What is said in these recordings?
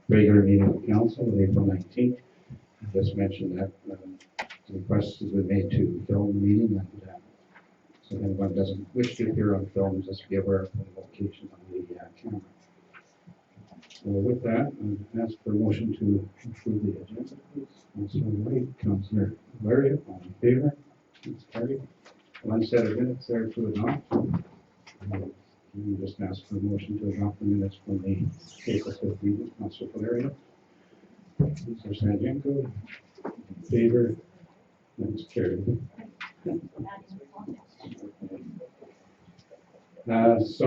regular meeting of the council on April 19th. I just mentioned that the request has been made to film the meeting, and so if anyone doesn't wish to appear on film, just be aware of the location on the camera. So with that, I ask for a motion to approve the agenda, please. Councilor White, Councilor Laria, all in favor? It's carried. One set of minutes there to adopt. You just ask for a motion to adopt the minutes from the April 5th meeting. Councilor Laria, Councilor Sanjanko, in favor? That's carried. So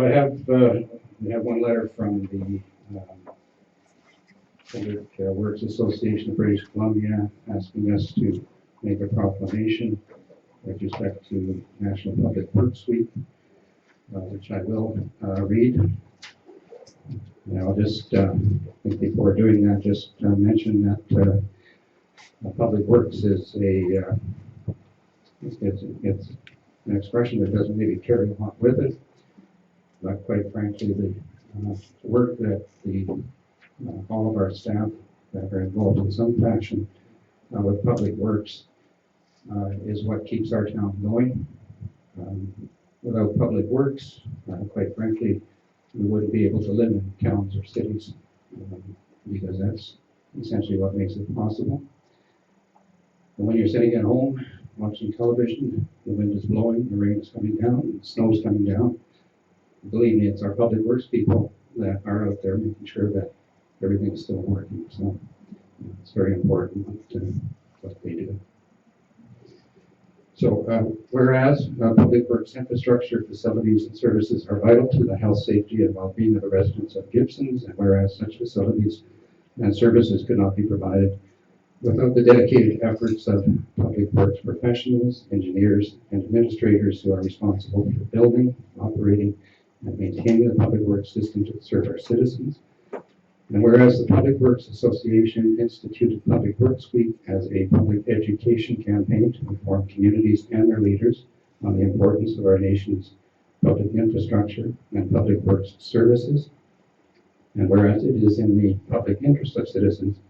we have one letter from the Public Works Association of British Columbia asking us to make a proclamation with respect to National Public Works Week, which I will read. And I'll just, before doing that, just mention that public works is it's an expression that doesn't maybe carry a lot with it, but quite frankly, the work that all of our staff that are involved in some fashion with public works is what keeps our town going. Without public works, quite frankly, we wouldn't be able to live in towns or cities because that's essentially what makes it possible. And when you're sitting at home watching television, the wind is blowing, the rain is coming down, the snow is coming down. Believe me, it's our public works people that are out there making sure that everything's still working. So it's very important what they do. So whereas public works infrastructure, facilities, and services are vital to the health, safety, and well-being of the residents of Gibsons, and whereas such facilities and services could not be provided without the dedicated efforts of public works professionals, engineers, and administrators who are responsible for building, operating, and maintaining the public works system to serve our citizens. And whereas the Public Works Association instituted Public Works Week as a public education campaign to inform communities and their leaders on the importance of our nation's public infrastructure and public works services. And whereas it is in the public interest of citizens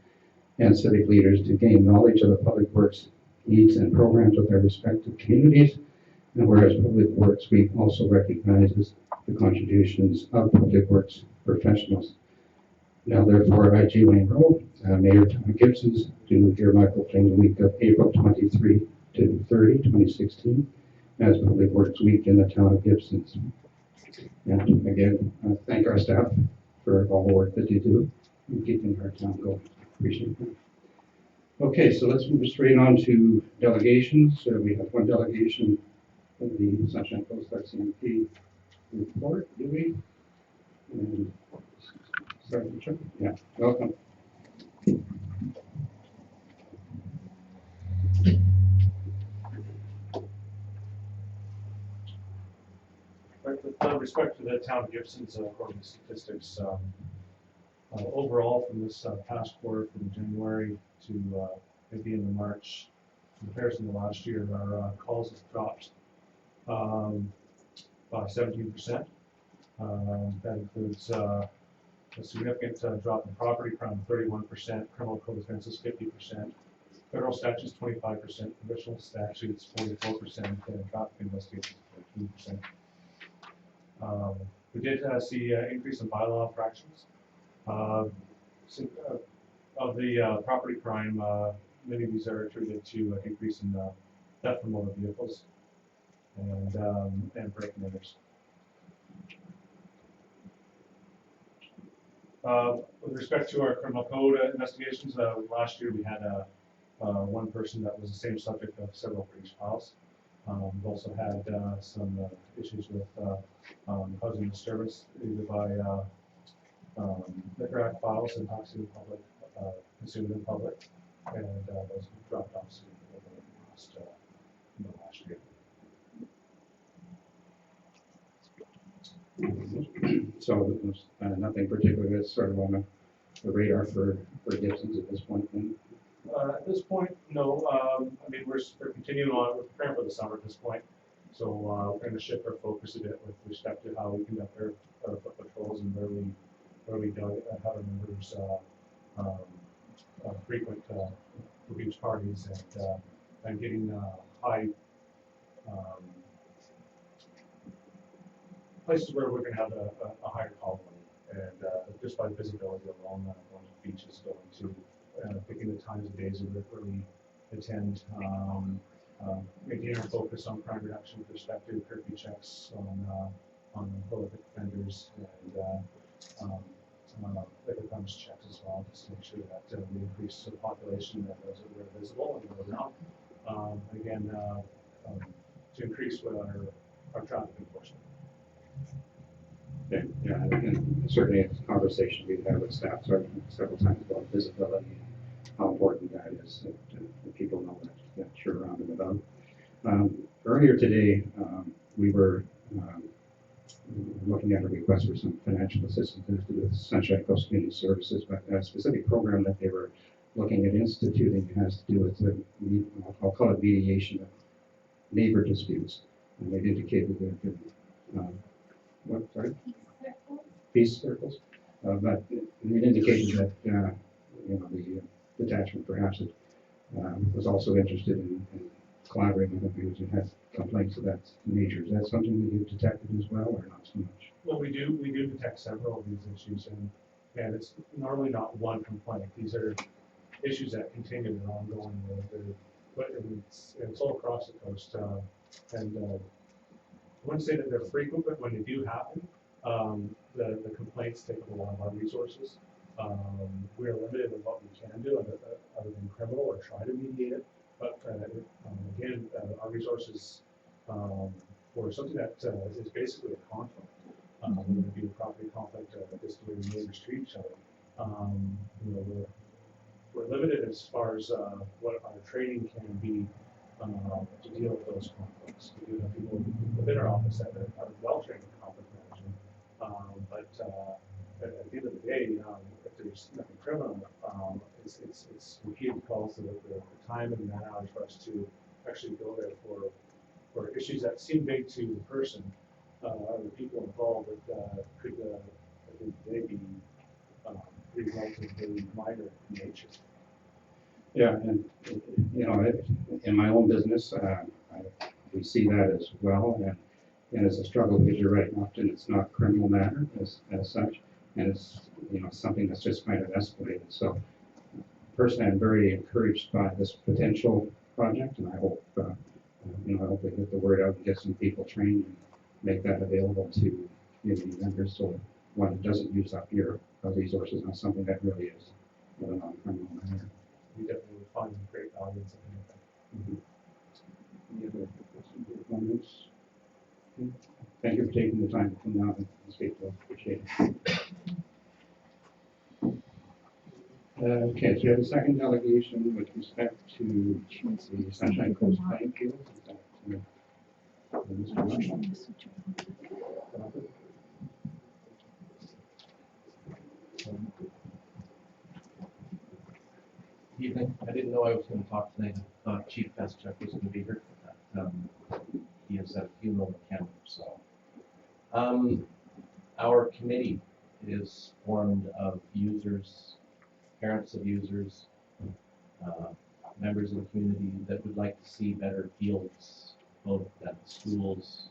and civic leaders to gain knowledge of the public works needs and programs of their respective communities. And whereas Public Works Week also recognizes the contributions of public works professionals. Now, therefore, I, G. Wayne Rowe, Mayor Tom Gibsons, do hereby proclaim the week of April 23 to 30, 2016, as Public Works Week in the town of Gibsons. And again, thank our staff for all the work that they do in keeping our town going. Appreciate that. Okay, so let's move straight on to delegations. We have one delegation of the Sunshine Coast RCMP report, do we? And yeah, welcome. With respect to the town of Gibsons, according to statistics, overall from this past quarter, from January to maybe into March, in comparison to last year, our calls have dropped by 17%. That includes a significant drop in property crime, 31%, criminal code offenses, 50%, federal statutes, 25%, provincial statutes, 44%, and traffic investigations, 14%. We did see an increase in bylaw infractions. Of the property crime, many of these are attributed to an increase in theft from motor vehicles and break and enters. With respect to our criminal code investigations, last year we had one person that was the same subject of several breach files. We've also had some issues with causing disturbance either by liquor act files and intoxicating public, consumed in public, and those dropped off significantly in the last year. So nothing particular that's sort of on the radar for Gibsons at this point. At this point, no. I mean, we're continuing on. We're preparing for the summer at this point, so we're going to shift our focus a bit with respect to how we conduct our foot patrols and where where we don't have our members frequent beach parties and getting high um, places where we're going to have a higher quality. And just by visibility alone, going to beaches, going to picking the times of days where we attend, making our focus on crime reduction perspective, curfew checks on prolific offenders, and liquor funds checks as well, just to make sure that we increase the population that those that are visible and go around. Again, to increase with our traffic enforcement. Yeah, and certainly it's a conversation we've had with staff several times about visibility and how important that is, that people know that you're around and about. Earlier today, we were looking at a request for some financial assistance to do with Sunshine Coast Community Services, but a specific program that they were looking at instituting has to do with, I'll call it mediation of neighbor disputes. And they've indicated that peace circles, but it indicated that the detachment perhaps was also interested in collaborating with abusers and had complaints of that nature. Is that something that you've detected as well, or not so much? Well, we do detect several of these issues, and it's normally not one complaint. These are issues that continue and ongoing, but it's all across the coast. And I wouldn't say that they're frequent, but when they do happen, the complaints take up a lot of our resources. We are limited in what we can do other than criminal or try to mediate it. But again, our resources for something that is basically a conflict, whether it be a property conflict, just the way the neighbors treat each other. We're limited as far as what our training can be to deal with those conflicts. We do have people within our office that are well trained in conflict management, but at the end of the day, if there's nothing criminal, it's repeated calls to the time and man hours for us to actually go there for issues that seem big to the person or the people involved, but could at the end of the day be relatively minor in nature. Yeah, and in my own business, we see that as well, and it's a struggle because you're right. Often it's not criminal matter as such, and it's something that's just kind of escalated. So, personally, I'm very encouraged by this potential project, and I hope I hope they get the word out and get some people trained and make that available to community members, so one doesn't use up your resources on something that really is a non-criminal matter. We definitely would find great value in something like that. Mm-hmm. Any other questions or comments? Thank you for taking the time to come down and speak to us. Appreciate it. Okay, so you have a second delegation with respect to the Sunshine Coast playing field. Evening. I didn't know I was going to talk tonight. I thought Chief Peschuk was going to be here. He is at a funeral in Canada. So, our committee is formed of users, parents of users, members of the community that would like to see better fields, both at the schools,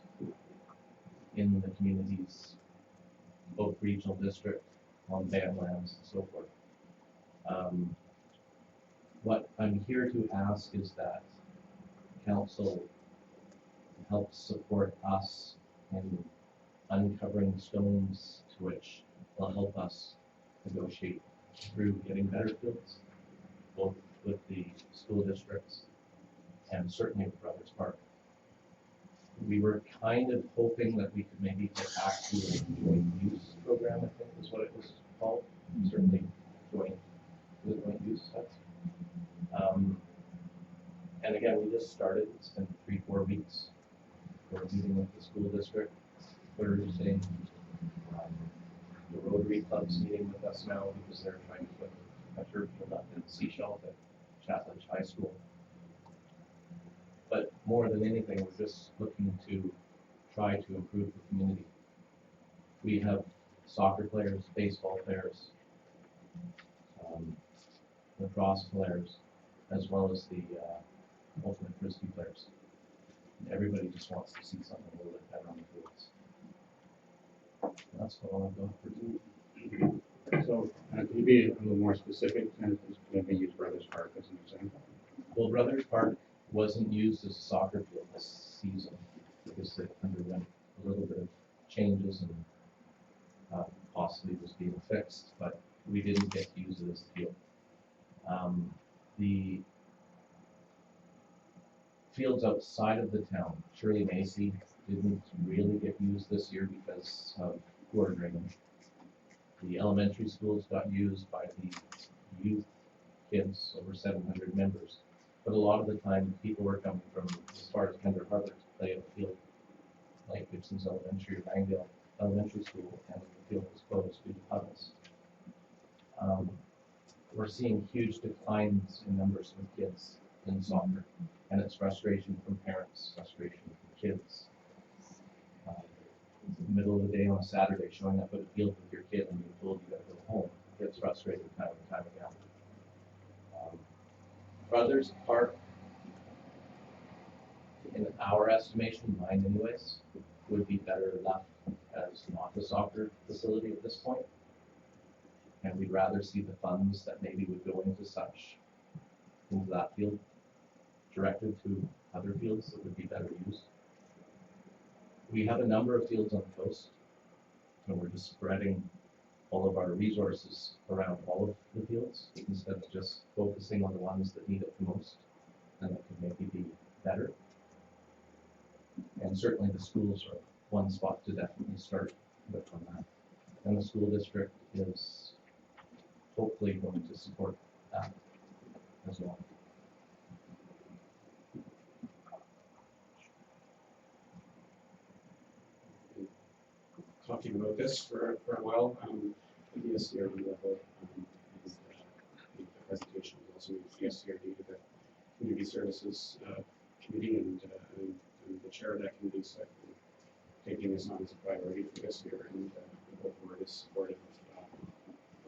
in the communities, both regional district, on band lands, and so forth. What I'm here to ask is that council helps support us in uncovering stones to which will help us negotiate through getting better fields, both with the school districts and certainly with Brothers Park. We were kind of hoping that we could maybe get back to a joint use program, I think is what it was called. Certainly joint use sets. And again, we just started. It's been 3-4 weeks. We're meeting with the school district Thursday. The Rotary Club's meeting with us now because they're trying to put a turf field up in Seashell at Chapel High School. But more than anything, we're just looking to try to improve the community. We have soccer players, baseball players, lacrosse players, as well as the ultimate frisbee players. Everybody just wants to see something a little bit better on the fields. That's all I've got for you. So, can you be a little more specific, and maybe use Brothers Park as an example? Well, Brothers Park wasn't used as a soccer field this season because it underwent a little bit of changes and possibly was being fixed, but we didn't get to use it as a field. The fields outside of the town, Shirley Macy, didn't really get used this year because of poor drainage. The elementary schools got used by the youth kids, over 700 members. But a lot of the time, people were coming from as far as Pender Harbor to play at a field like Gibsons Elementary or Langdale Elementary School, and the field was closed due to puddles. We're seeing huge declines in numbers of kids in soccer, and it's frustration from parents, frustration from kids. Middle of the day on a Saturday, showing up at a field with your kid and being told you gotta go home, gets frustrated time and time again. Brothers Park, in our estimation, mine anyways, would be better left as not a soccer facility at this point. And we'd rather see the funds that maybe would go into that field, directed to other fields that would be better used. We have a number of fields on the coast, and we're just spreading all of our resources around all of the fields instead of just focusing on the ones that need it the most and that could maybe be better. And certainly the schools are one spot to definitely start with on that. And the school district is hopefully going to support that as well. Talking about this for a while, at the SCRD level, and the presentation was also made to the SCRD to the Community Services Committee and the chair of that committee, so taking this on as a priority for this year, and the whole board is supportive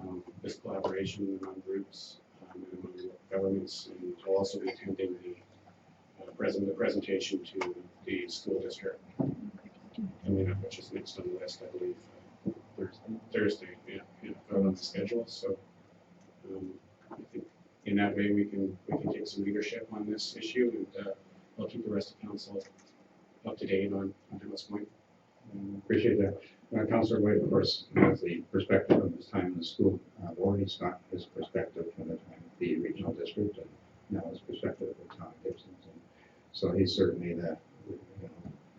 of this collaboration among groups and among local governments, and will also be attending the presentation to the school district coming up, which is next on the list, I believe, Thursday, out on the schedule. So I think in that way we can take some leadership on this issue, and I'll keep the rest of council up to date on how it's going. Appreciate that. Councillor White, of course, has the perspective of his time in the school board. He's got his perspective from the time of the regional district, and now his perspective of the town of Gibsons. And so he's certainly the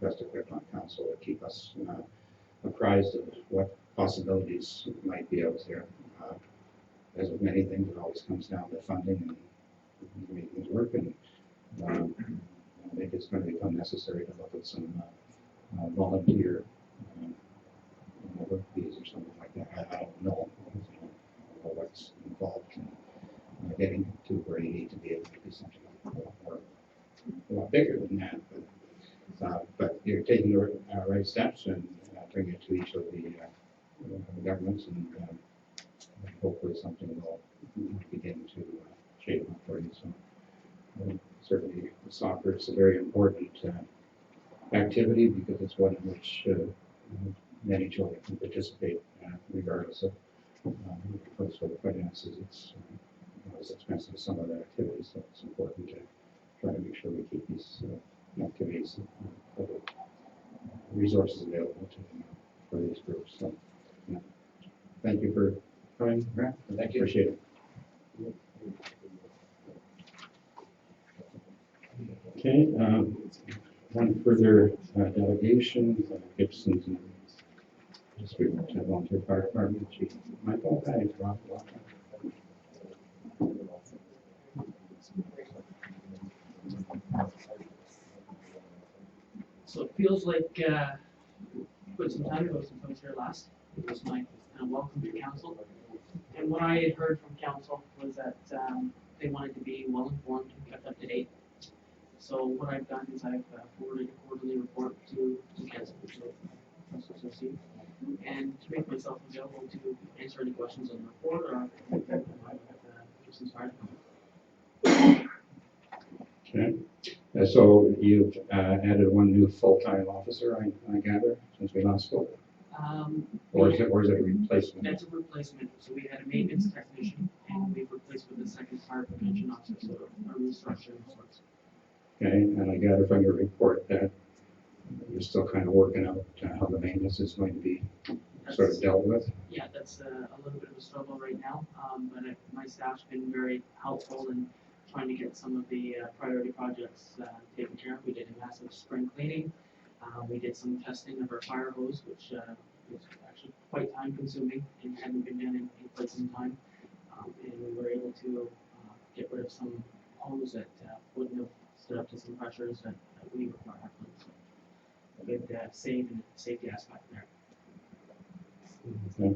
best equipped on council to keep us apprised of what possibilities might be out there. As with many things, it always comes down to funding and making things work. And I think it's going to become necessary to look at some volunteer work fees or something like that. I don't know what's involved in getting to where you need to be able to do something a lot bigger than that. But you're taking the right steps and bringing it to each of the governments, and hopefully something will begin to shape up for you. So certainly soccer is a very important activity because it's one in which many children can participate regardless of sort of finances. It's not as expensive as some other activities, so it's important to try to make sure we keep these activities resources available to them for these groups. So thank you for coming, Grant. Thank you. Appreciate it. Okay, one further delegation, Gibsons and District Volunteer Fire Department Chief Michael. Hi, Rob. So it feels like quite some time ago since I was here last. It was my welcome to council. And what I had heard from council was that they wanted to be well informed and kept up to date. So what I've done is I've forwarded a quarterly report to council, so council's received. and to make myself available to answer any questions on the report or with Gibson's Fire Department. Okay. So you've added one new full-time officer, I gather, since we last spoke? Or is it a replacement? That's a replacement. So we had a maintenance technician, and we've replaced with a second fire prevention officer, so a restructuring of sorts. Okay, and I gather from your report that you're still kind of working out how the maintenance is going to be sort of dealt with. Yeah, that's a little bit of a struggle right now, but my staff's been very helpful in trying to get some of the priority projects taken care of. We did a massive spring cleaning. We did some testing of our fire hose, which was actually quite time consuming and hadn't been done in quite some time. And we were able to get rid of some hose that wouldn't have stood up to some pressures that we require. So a good save and safety aspect there. Okay.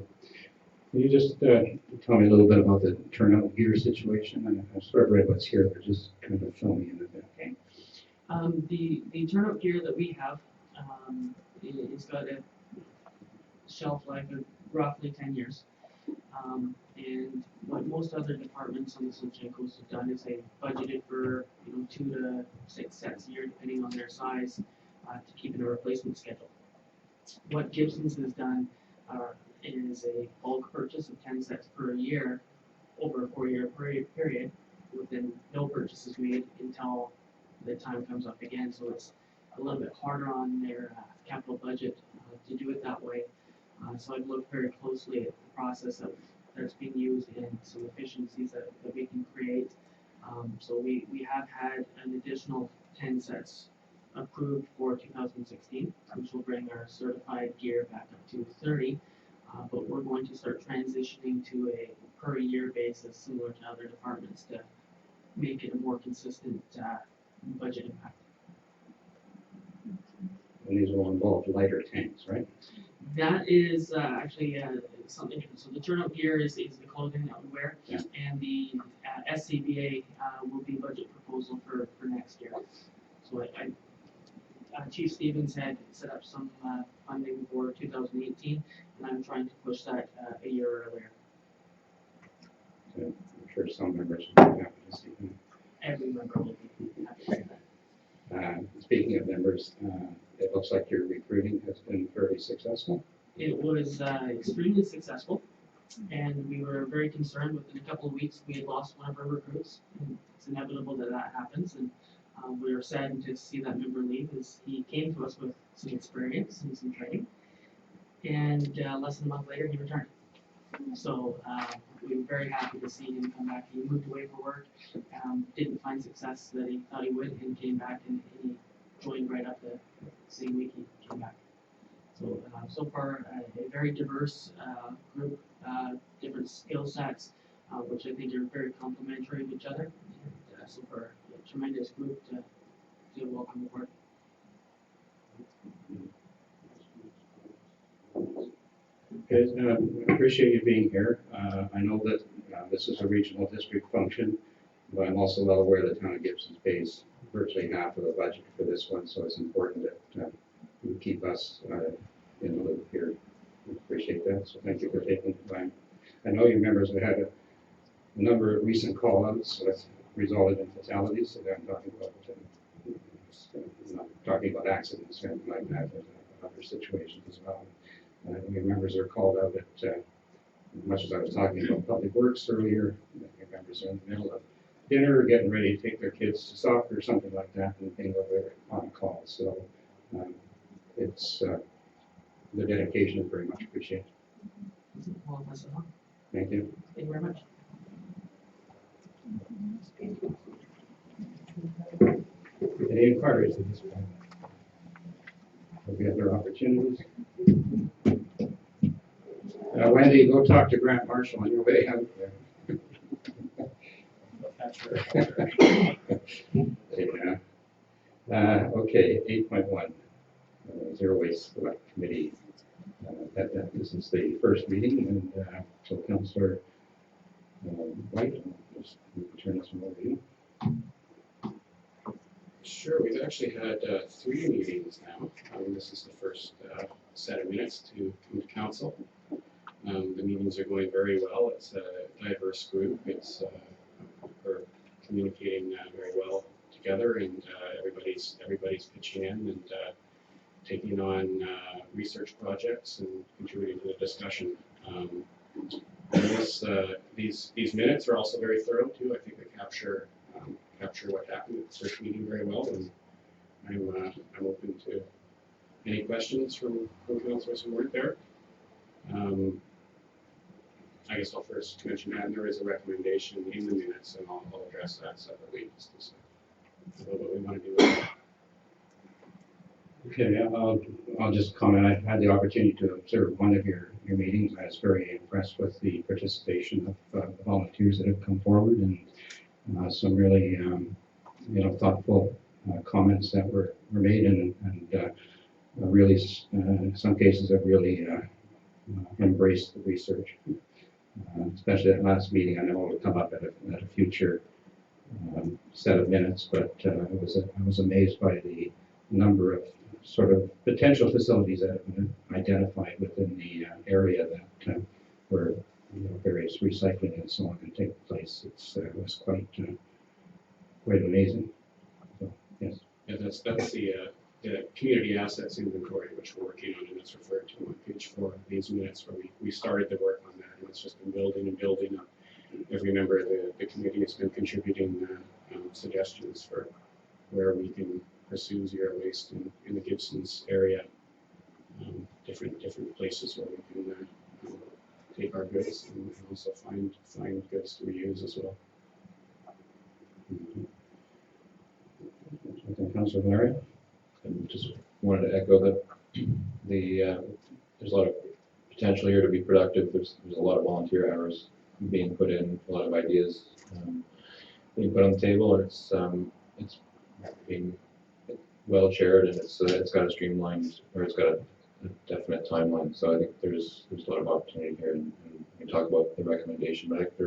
Can you just tell me a little bit about the turnout gear situation? I sort of read what's here, but just kind of fill me in a bit. Okay. The turnout gear that we have, it's got a shelf life of roughly 10 years. And what most other departments on the Sunshine Coast have done is they've budgeted for 2 to 6 sets a year, depending on their size, to keep in a replacement schedule. What Gibsons has done is a bulk purchase of 10 sets per year over a 4-year period, with then no purchases made until the time comes up again. So it's a little bit harder on their capital budget to do it that way. So I've looked very closely at the process that's being used and some efficiencies that we can create. So we have had an additional 10 sets approved for 2016, which will bring our certified gear back up to 30. But we're going to start transitioning to a per year basis, similar to other departments, to make it a more consistent budget impact. And these will involve lighter tanks, right? That is actually something. So the turnout gear is the clothing that we wear, yeah. And the SCBA will be budget proposal for next year. So Chief Stevens had set up some funding for 2018, and I'm trying to push that a year earlier. So I'm sure some members will be happy to see that. Every member will be happy to see that. Speaking of members, it looks like your recruiting has been fairly successful. It was extremely successful, and we were very concerned. Within a couple of weeks, we had lost one of our recruits, and it's inevitable that happens. And we were saddened to see that member leave, as he came to us with some experience and some training, and less than a month later, he returned. So we were very happy to see him come back. He moved away for work, didn't find success that he thought he would, and came back, and he joined right up the same week he came back. So so far, a very diverse group, different skill sets, which I think are very complementary of each other. And, so far, a tremendous group to welcome aboard. Guys, I appreciate you being here. I know that this is a regional district function, but I'm also well aware that the town of Gibsons pays virtually half of the budget for this one, so it's important that you keep us in the loop here. We appreciate that, so thank you for taking the time. I know your members have had a number of recent call-outs that resulted in fatalities, so I'm talking about not talking about accidents or anything like that, but other situations as well. Your members are called out at, as much as I was talking about public works earlier, your members are in the middle of dinner, getting ready to take their kids to soccer or something like that, and being over on call. So it's the dedication is very much appreciated. Well, pass it on. Thank you. Thank you very much. Any inquiries at this point? Have we other opportunities? Wendy, go talk to Grant Marshall on your way out there. Yeah. Okay, 8.1, Zero Waste Select Committee. This is the first meeting, and so Councillor White, just turn this one over to you. Sure, we've actually had 3 meetings now. This is the first set of minutes to come to council. The meetings are going very well. It's a diverse group. We're communicating very well together, and everybody's pitching in and taking on research projects and contributing to the discussion. These minutes are also very thorough too. I think they capture what happened at the first meeting very well, and I'm open to any questions from councillors who weren't there. I guess I'll first mention that there is a recommendation in the minutes, and I'll address that separately just to say what we want to do with that. Okay, I'll just comment. I've had the opportunity to observe one of your meetings. I was very impressed with the participation of the volunteers that have come forward, and some really thoughtful comments that were made, and really in some cases have really embraced the research. Especially at last meeting, I know it will come up at a future set of minutes, but I was amazed by the number of sort of potential facilities that have been identified within the area that where various recycling and so on can take place. It was quite amazing. So, yes. Yeah, that's the community assets inventory which we're working on, and that's referred to on page 4 of these minutes, where we started the work on that, and it's just been building and building up. Every member of the committee has been contributing suggestions for where we can pursue zero waste in the Gibsons area, different places where we can take our goods and also find goods to reuse as well. Councillor Larry? I just wanted to echo that there's a lot of potential here to be productive. There's a lot of volunteer hours being put in, a lot of ideas being put on the table, and it's being well chaired, and it's got a streamlined, or it's got a definite timeline. So I think there's a lot of opportunity here, and we can talk about the recommendation. But I think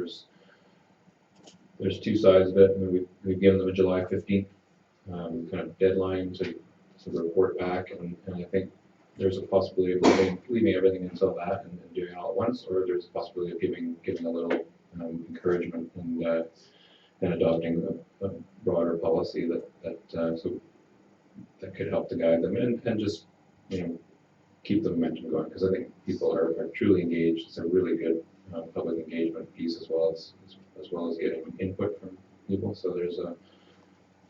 there's 2 sides of it. I mean, we've given them a July 15th kind of deadline to report back, and I think there's a possibility of leaving everything until that and doing it all at once, or there's a possibility of giving a little encouragement and adopting a broader policy that could help to guide them and just keep the momentum going, because I think people are truly engaged. It's a really good public engagement piece as well as getting input from people. So there's a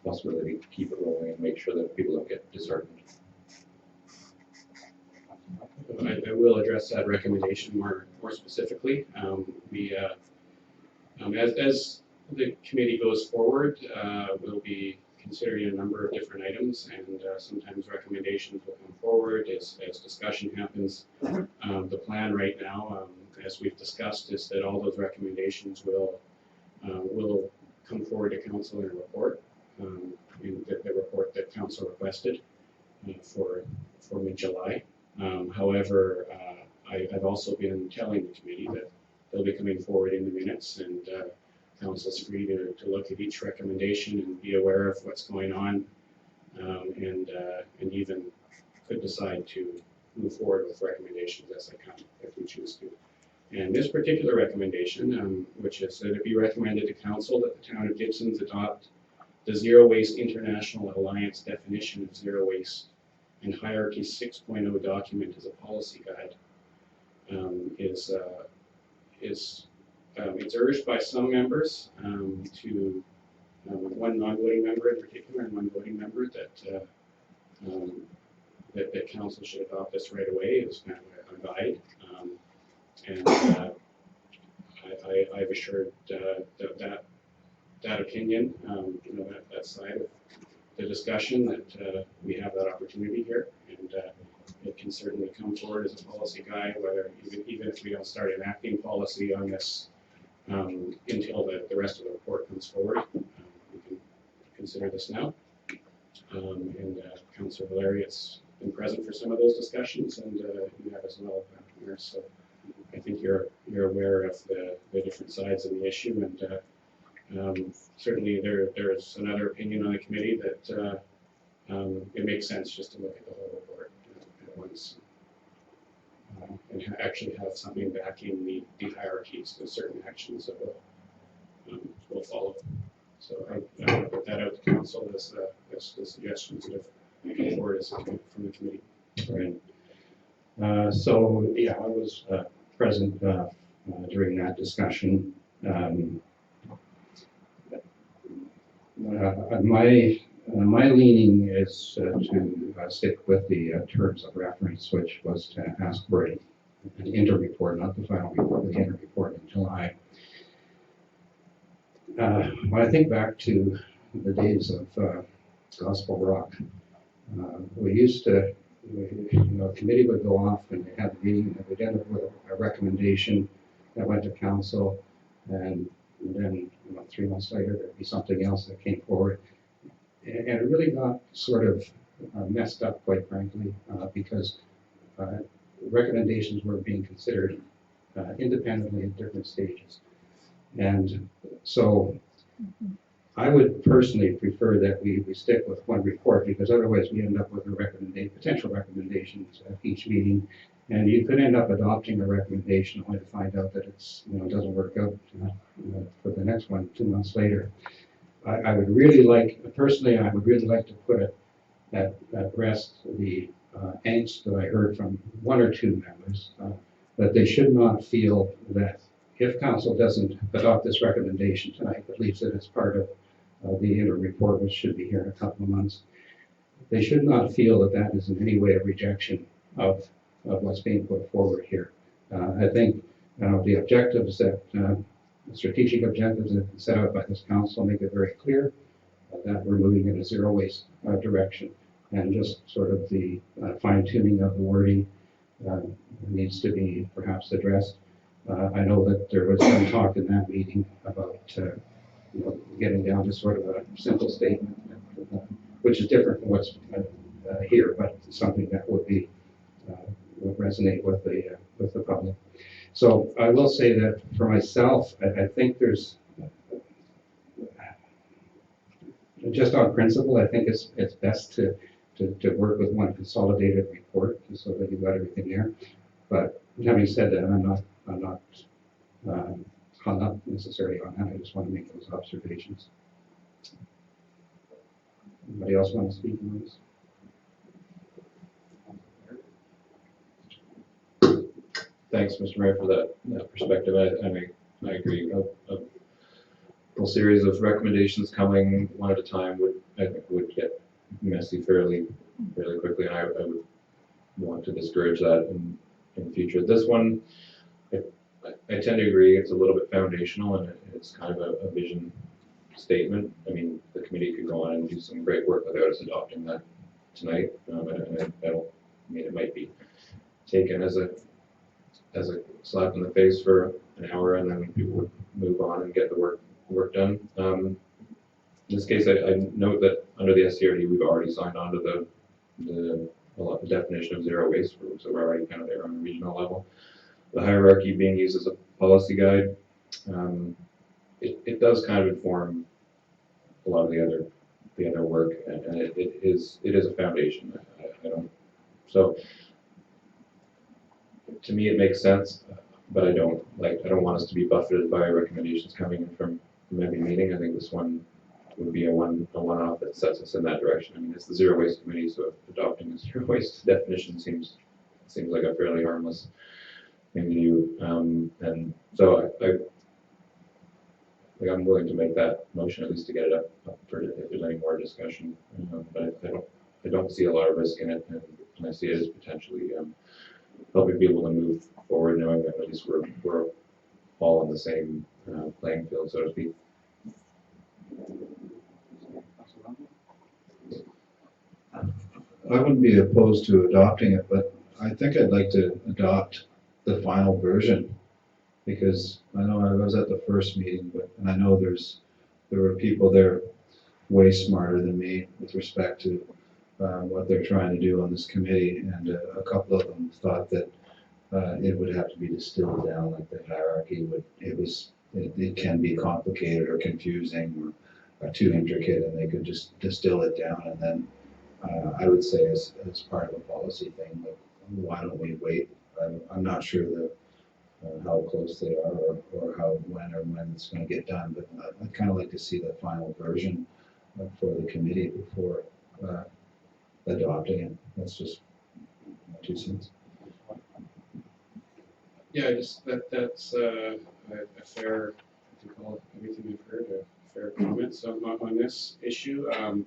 possibility to keep it rolling and make sure that people don't get disheartened. I will address that recommendation more specifically. As the committee goes forward, we'll be considering a number of different items, and sometimes recommendations will come forward as discussion happens. The plan right now, as we've discussed, is that all those recommendations will come forward to council in a report, in the report that council requested for mid-July. However, I've also been telling the committee that they'll be coming forward in the minutes, and council's free to look at each recommendation and be aware of what's going on, and even could decide to move forward with recommendations as they come if we choose to. And this particular recommendation, which is that it be recommended to council that the town of Gibsons adopt the Zero Waste International Alliance definition of zero waste and Hierarchy 6.0 document as a policy guide, it's urged by some members to one non-voting member in particular and one voting member that council should adopt this right away as kind of a guide, and I've assured that opinion, that side of the discussion, that we have that opportunity here, and it can certainly come forward as a policy guide, whether even if we don't start enacting policy on this until the rest of the report comes forward. We can consider this now. And Councillor Valeri has been present for some of those discussions, and you have as well, Mayor. So I think you're aware of the different sides of the issue, and Certainly, there's another opinion on the committee that it makes sense just to look at the whole report at once. And actually have something backing the hierarchies of certain actions that will follow. So I would put that out to council as the suggestions that have come forward as from the committee. Right. So, yeah, I was present during that discussion. My leaning is to stick with the terms of reference, which was to ask for an interim report, not the final report, the interim report in July. When I think back to the days of Gospel Rock, we used to, a committee would go off and they had a meeting and we'd end up with a recommendation that went to council, and then 3 months later there'd be something else that came forward. And it really got sort of messed up, quite frankly, because recommendations were being considered independently at different stages. And so I would personally prefer that we stick with one report, because otherwise we end up with potential recommendations at each meeting. And you could end up adopting a recommendation only to find out that it's, doesn't work out for the next one 2 months later. I would really like to put at rest the angst that I heard from 1 or 2 members, that they should not feel that if council doesn't adopt this recommendation tonight, but leaves it as part of the interim report, which should be here in a couple of months, they should not feel that that is in any way a rejection of what's being put forward here. I think the objectives that the strategic objectives that have been set out by this council make it very clear that we're moving in a zero waste direction, and just sort of the fine tuning of the wording needs to be perhaps addressed. I know that there was some talk in that meeting about getting down to sort of a simple statement, which is different from what's here, but something that would resonate with the public. So I will say that for myself, I think there's just on principle, I think it's best to work with one consolidated report so that you've got everything there. But having said that, I'm not hung up necessarily on that. I just want to make those observations. Anybody else want to speak on this? Thanks, Mr. Mayor, for that perspective. I agree. A whole series of recommendations coming one at a time would get messy fairly quickly, and I would want to discourage that in the future. This one, I tend to agree. It's a little bit foundational, and it's kind of a vision statement. I mean, the committee could go on and do some great work without us adopting that tonight. It might be taken as a slap in the face for an hour, and then people would move on and get the work done. In this case, I note that under the SCRD, we've already signed on to the definition of zero waste, so we're already kind of there on a regional level. The hierarchy being used as a policy guide, it does kind of inform a lot of the other work, and it is a foundation. So to me, it makes sense, but I don't want us to be buffeted by recommendations coming in from every meeting. I think this one would be a one-off that sets us in that direction. I mean, it's the zero waste committee, so adopting a zero waste definition seems like a fairly harmless thing to do. And so I'm willing to make that motion at least to get it up for if there's any more discussion. But I don't see a lot of risk in it, and I see it as potentially helping people to move forward, knowing that at least we're all on the same playing field, so to speak. I wouldn't be opposed to adopting it, but I think I'd like to adopt the final version, because I know I was at the first meeting, and I know there were people there way smarter than me with respect to what they're trying to do on this committee, and a couple of them thought that it would have to be distilled down, like the hierarchy would. It was it can be complicated or confusing or too intricate, and they could just distill it down. And then I would say as part of a policy thing, like, why don't we wait? I'm not sure how close they are or when it's going to get done, but I'd kind of like to see the final version for the committee before adopting it. That's just my 2 cents. Yeah, that's a fair, I think all, everything we've heard, a fair comments on this issue. I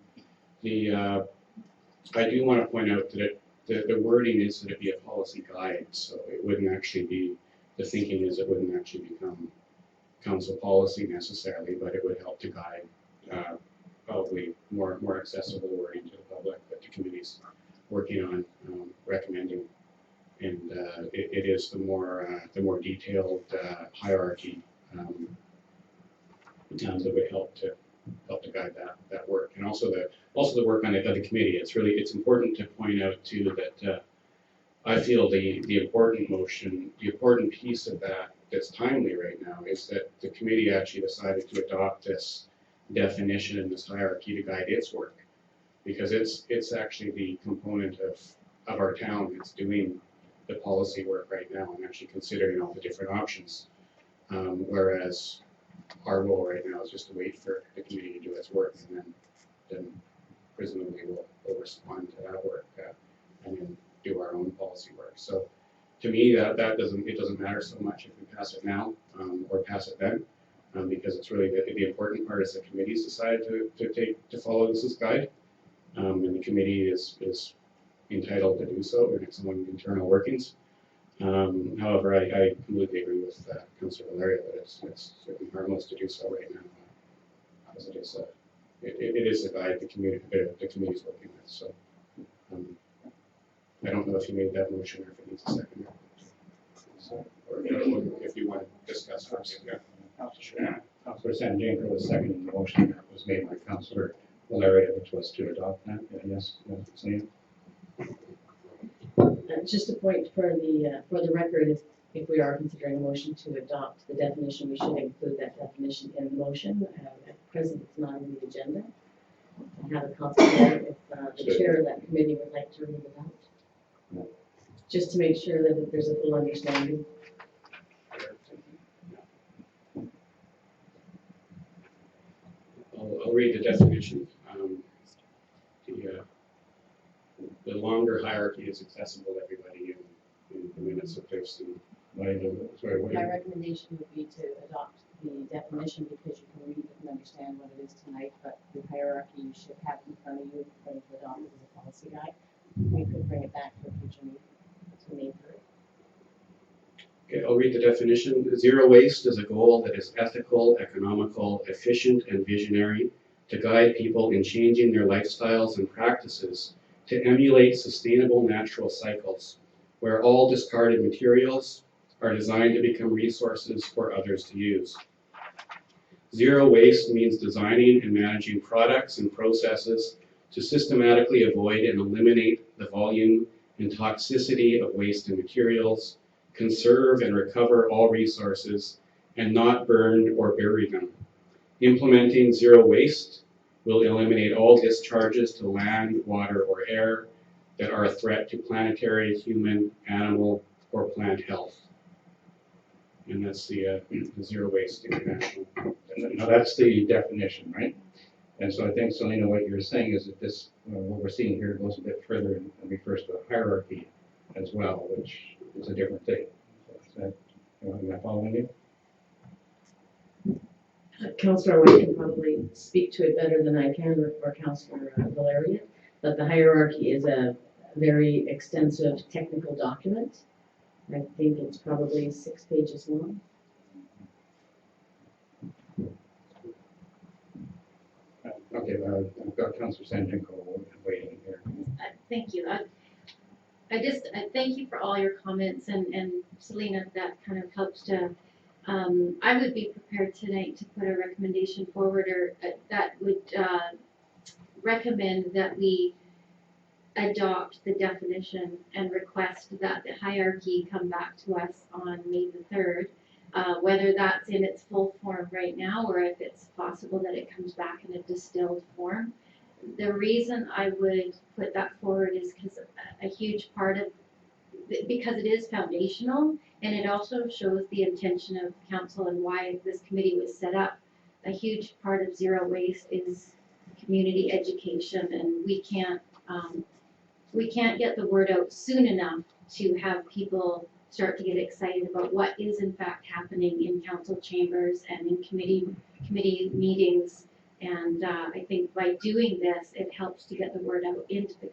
do want to point out that the wording is that it be a policy guide, so it wouldn't actually be, the thinking is it wouldn't actually become council policy necessarily, but it would help to guide probably more accessible wording to the public that the committee's working on recommending. And it is the more detailed hierarchy that would help to guide that work, and also the work on the committee. It's important to point out too that I feel the important piece of that that's timely right now is that the committee actually decided to adopt this definition and this hierarchy to guide its work, because it's actually the component of our town that's doing the policy work right now and actually considering all the different options. Whereas our role right now is just to wait for the committee to do its work, and then presumably we'll respond to that work and then do our own policy work. So to me, it doesn't matter so much if we pass it now or pass it then, because it's really the important part is the committee's decided to follow this as guide, and the committee is entitled to do so in its own internal workings. However, I completely agree with Councillor Valeria that it's certainly harmless to do so right now, because it is a guide the committee's working with. So I don't know if you made that motion or if it needs a second. So, or if you want to discuss first. Yeah. Councillor Sanjanko was seconding the motion that was made by Councillor Valeria, which was to adopt that. Yes, Sam? Just a point for the record, if we are considering a motion to adopt the definition, we should include that definition in the motion. At present, it's not on the agenda. I have a conflict there if the chair of that committee would like to read it out. Just to make sure that there's a full understanding. I'll read the definition. The longer hierarchy is accessible to everybody in the minutes of their student. My recommendation would be to adopt the definition because you can read it and understand what it is tonight, but the hierarchy you should have in front of you for to adopt it as a policy guide. We could bring it back for a future meeting to make through. Okay, I'll read the definition. Zero waste is a goal that is ethical, economical, efficient, and visionary to guide people in changing their lifestyles and practices to emulate sustainable natural cycles, where all discarded materials are designed to become resources for others to use. Zero waste means designing and managing products and processes to systematically avoid and eliminate the volume and toxicity of waste and materials, conserve and recover all resources, and not burn or bury them. Implementing zero waste will eliminate all discharges to land, water, or air that are a threat to planetary, human, animal, or plant health. And that's the Zero Waste International definition. Now that's the definition, right? And so I think, Selena, what you're saying is that this, what we're seeing here goes a bit further and refers to a hierarchy as well, which is a different thing. Am I following you? Councillor White can probably speak to it better than I can, or Councillor Valeria, but the hierarchy is a very extensive technical document. I think it's probably 6 pages long. Okay, I've got Councillor Sanjanko waiting here. Thank you. I just thank you for all your comments, and Selena, that kind of helps to. I would be prepared tonight to put a recommendation forward, or that would recommend that we adopt the definition and request that the hierarchy come back to us on May the 3rd. whether that's in its full form right now or if it's possible that it comes back in a distilled form. The reason I would put that forward is because a huge part of, because it is foundational, and it also shows the intention of council and why this committee was set up. A huge part of zero waste is community education, and we can't get the word out soon enough to have people start to get excited about what is in fact happening in council chambers and in committee meetings. And I think by doing this, it helps to get the word out into the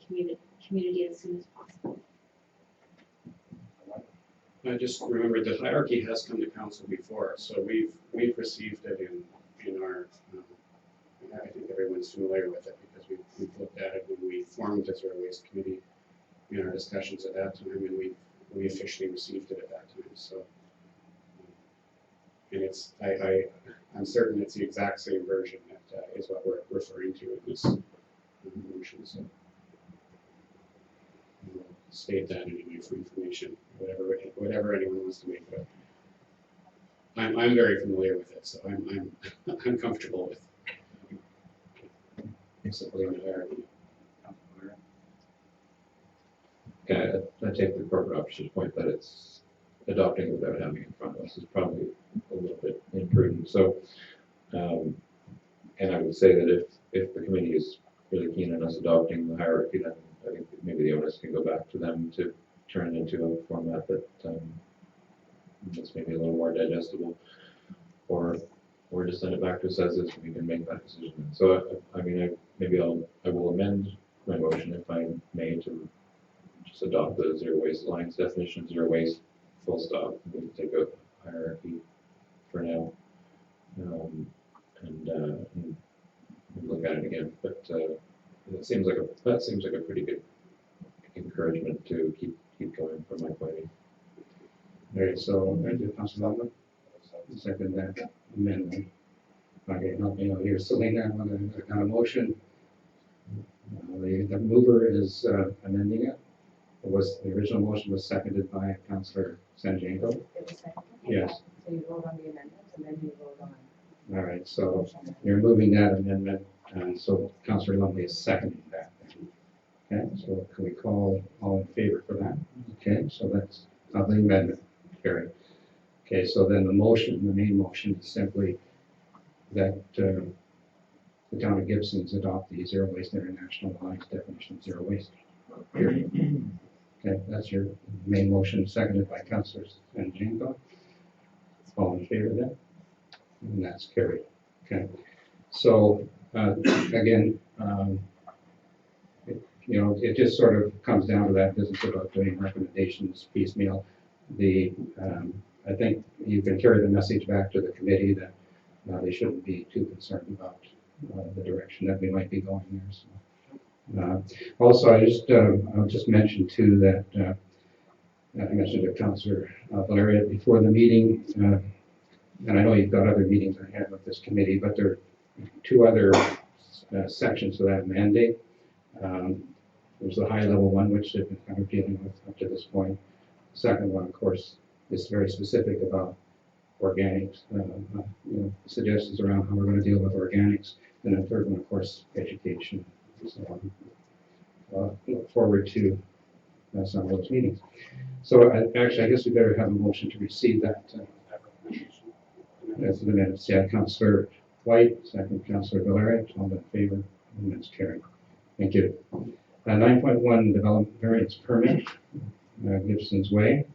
community as soon as possible. I just remembered the hierarchy has come to council before, so we've received it in our, I think everyone's familiar with it because we've looked at it when we formed the Zero Waste Committee in our discussions at that time, and we officially received it at that time, so. And it's, I'm certain it's the exact same version that is what we're referring to in this motion, so. We'll state that anyway for information, whatever anyone wants to make of it. I'm very familiar with it, so I'm comfortable with supporting the hierarchy. Okay, I take the corporate officer's point that it's adopting it without having it in front of us is probably a little bit imprudent. So, and I would say that if the committee is really keen on us adopting the hierarchy, then I think that maybe the onus can go back to them to turn it into a format that that's maybe a little more digestible, or just send it back to us as is, and we can make that decision. So I mean, I will amend my motion if I may to just adopt the Zero Waste Alliance definition of zero waste, full stop. We can take out hierarchy for now, and look at it again. But that seems like a pretty good encouragement to keep going from my point of view. All right, so thank you, Councilor Lambert. Second that amendment. Okay, help me out here. Selena, on a motion. The mover is amending it. The original motion was seconded by Councilor Sanjanko. It was seconded? Yes. So you vote on the amendment and then you vote on. All right, so you're moving that amendment, and so Councilor Lumley is seconding that. Okay, so can we call all in favor for that? Okay, so that's the amendment carried. Okay, so then the main motion is simply that the town of Gibsons adopt the Zero Waste International Alliance definition of zero waste. Period. Okay, that's your main motion, seconded by Councilors and Janko. All in favor of that? And that's carried. Okay, so again, it just sort of comes down to that business about doing recommendations piecemeal. I think you can carry the message back to the committee that they shouldn't be too concerned about the direction that we might be going there. So, also, I'll just mention too that I mentioned to Councilor Valeria before the meeting, and I know you've got other meetings ahead with this committee, but there are two other sections to that mandate. There's the high level one, which they've been kind of dealing with up to this point. The second one, of course, is very specific about organics, suggestions around how we're going to deal with organics. And the third one, of course, education. So look forward to some of those meetings. So actually, I guess we better have a motion to receive that as the minutes. Yeah, Councilor White, second Councilor Valeria, all in favor, and that's carried. Thank you. 9.1 development variance permit, Gibsons Way.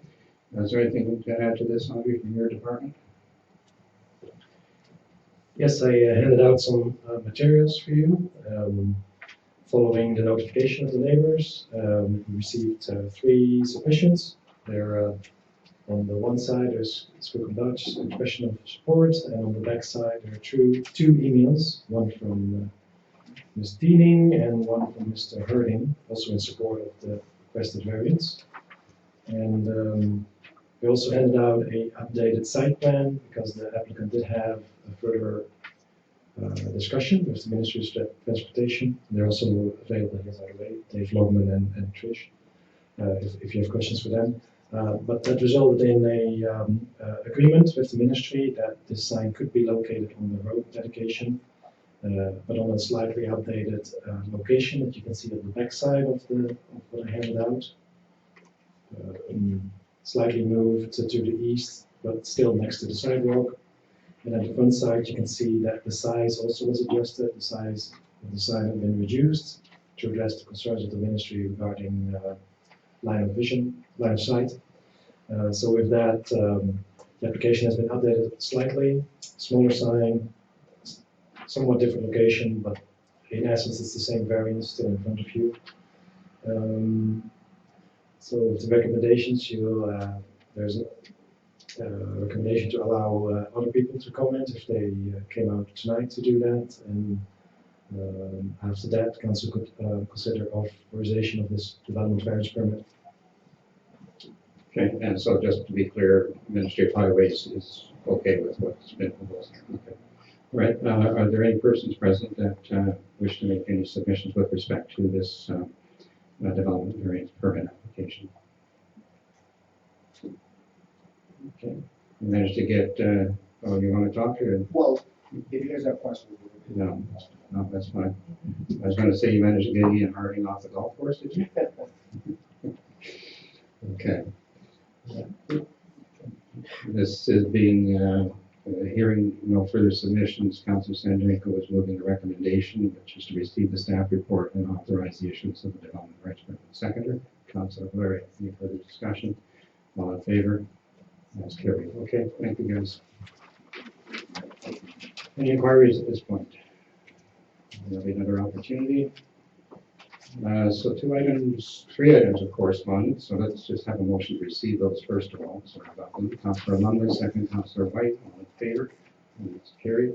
Is there anything to add to this, Audrey, from your department? Yes, I handed out some materials for you. Following the notification of the neighbors, we received 3 submissions. They're on the one side, there's spoken Dutch expression of support, and on the back side, there are two emails, one from Ms. Diening and one from Mr. Herding, also in support of the requested variance. And we also handed out a updated site plan because the applicant did have a further discussion with the Ministry of Transportation. They're also available here, by the way, Dave Logman and Trish, if you have questions for them. But that resulted in a agreement with the ministry that this sign could be located on the road dedication, but on a slightly updated location that you can see at the back side of what I handed out. Slightly moved to the east, but still next to the sidewalk. And at the front side, you can see that the size also was adjusted. The size of the sign had been reduced to address the concerns of the ministry regarding line of sight. So with that, the application has been updated slightly, smaller sign, somewhat different location, but in essence, it's the same variance still in front of you. So the recommendations, there's a recommendation to allow other people to comment if they came out tonight to do that. And after that, council could consider authorization of this development variance permit. Okay, and so just to be clear, Ministry of Highways is okay with what's been proposed. Okay. All right, are there any persons present that wish to make any submissions with respect to this development variance permit application? Okay, you managed to get, oh, you want to talk or? Well, if you guys have questions. No, that's fine. I was going to say you managed to get Ian Harding off the golf course, did you? Okay. This is being, hearing no further submissions, Councilor Sanjanko was moving the recommendation, which is to receive the staff report and authorize the issuance of the development rights permit. Seconder, Councilor Blair, any further discussion? All in favor? That's carried. Okay, thank you guys. Any inquiries at this point? There'll be another opportunity. So three items of correspondence. So let's just have a motion to receive those first of all. So I've got them. Councilor Lumley, second Councilor White, all in favor? And it's carried.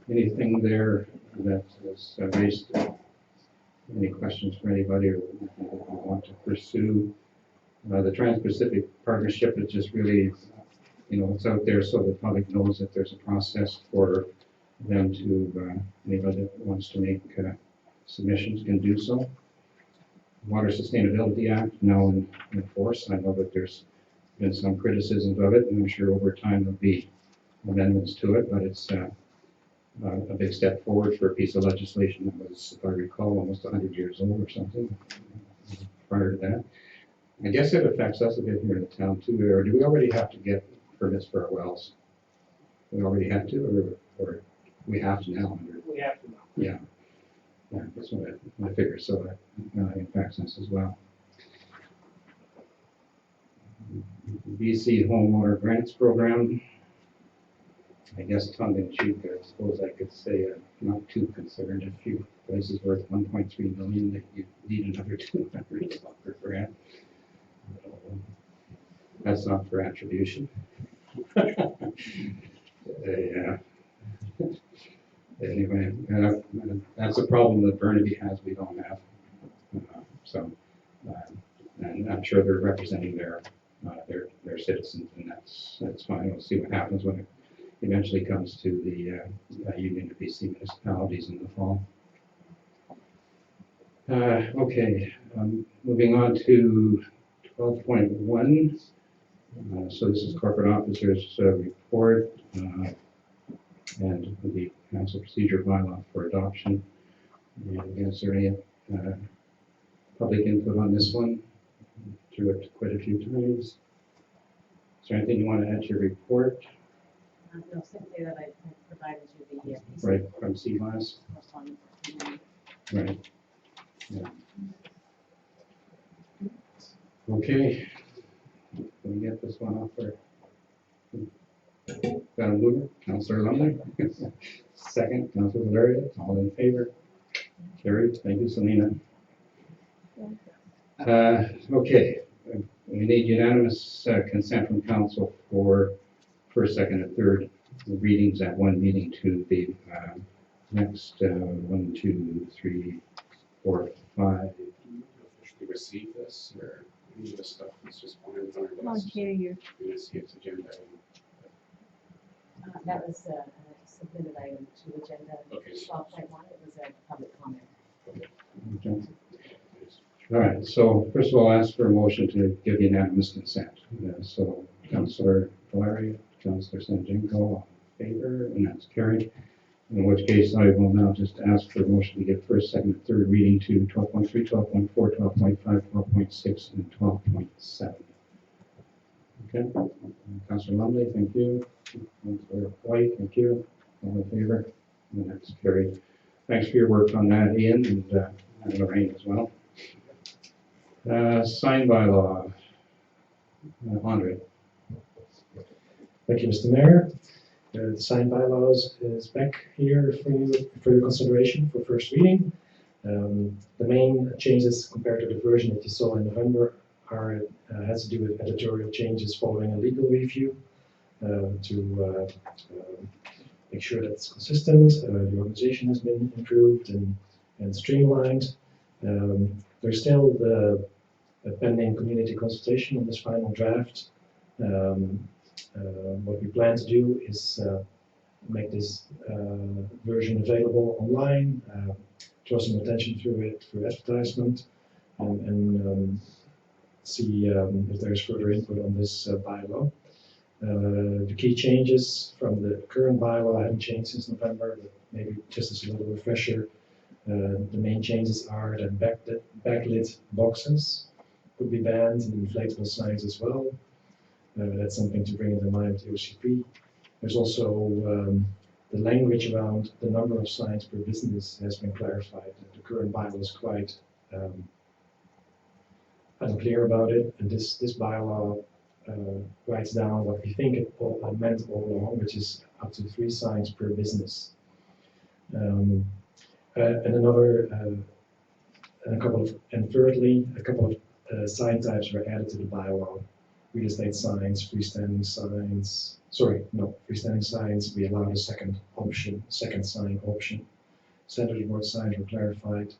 Anything there that is raised? Any questions for anybody or want to pursue? The Trans-Pacific Partnership is just really, it's out there so the public knows that there's a process for them to, anybody that wants to make submissions can do so. Water Sustainability Act now in force. I know that there's been some criticisms of it, and I'm sure over time there'll be amendments to it, but it's a big step forward for a piece of legislation that was, if I recall, almost 100 years old or something prior to that. I guess it affects us a bit here in the town too, or do we already have to get permits for our wells? We already have to, or we have to now? We have to know. Yeah. Yeah, that's what I figured, so that impacts us as well. BC Homeowner Grants Program. I guess tongue in cheek, I suppose I could say not too concerned if you places worth 1.3 million that you need another 200 per grant. That's not for attribution. Yeah. Anyway, that's a problem that Burnaby has, we don't have. And I'm sure they're representing their citizens, and that's fine. We'll see what happens when it eventually comes to the Union of BC municipalities in the fall. Okay, moving on to 12.1. So this is corporate officers report and the council procedure bylaw for adoption. And is there any public input on this one? Through it quite a few times. Is there anything you want to add to your report? No, simply that I provided you the piece Right, of from CLAS? correspondence. Right. Yeah. Okay. Can we get this one off there? Got a mover? Councilor Lumley? Second, Councilor Valeria, all in favor? Carried. Thank you, Selena. Okay, we need unanimous consent from council for first, second, and third readings at one meeting to the next 1, 2, 3, 4, 5. Do you officially receive this, or any of this stuff is just on our Come on, list? hear you. You see its agenda. That was a submitted item to agenda. Okay. 12.1, it was a public comment. Okay. All right, so first of all, I'll ask for a motion to give unanimous consent. So Councillor Valeria, Councillor Sanjanko, all in favor, and that's carried. In which case, I will now just ask for a motion to give first, second, and third reading to 12.3, 12.4, 12.5, 12.6, and 12.7. Okay, Councillor Lumley, thank you. Councillor White, thank you. All in favor, and that's carried. Thanks for your work on that, Ian, and Lorraine as well. Sign bylaw. Andre. Thank you, Mr. Mayor. The sign bylaws is back here for your consideration for first reading. The main changes compared to the version that you saw in November has to do with editorial changes following a legal review to make sure that it's consistent. The organization has been improved and streamlined. There's still the pending community consultation on this final draft. What we plan to do is make this version available online, draw some attention through it through advertisement, and see if there's further input on this bylaw. The key changes from the current bylaw haven't changed since November, but maybe just as a little refresher, the main changes are that backlit boxes could be banned and inflatable signs as well. That's something to bring into mind with the OCP. There's also the language around the number of signs per business has been clarified. The current bylaw is quite unclear about it, and this bylaw writes down what we think it meant all along, which is up to 3 signs per business. And thirdly, a couple of sign types were added to the bylaw. Real estate signs, freestanding signs, we allowed a second sign option. Standard board signs were clarified,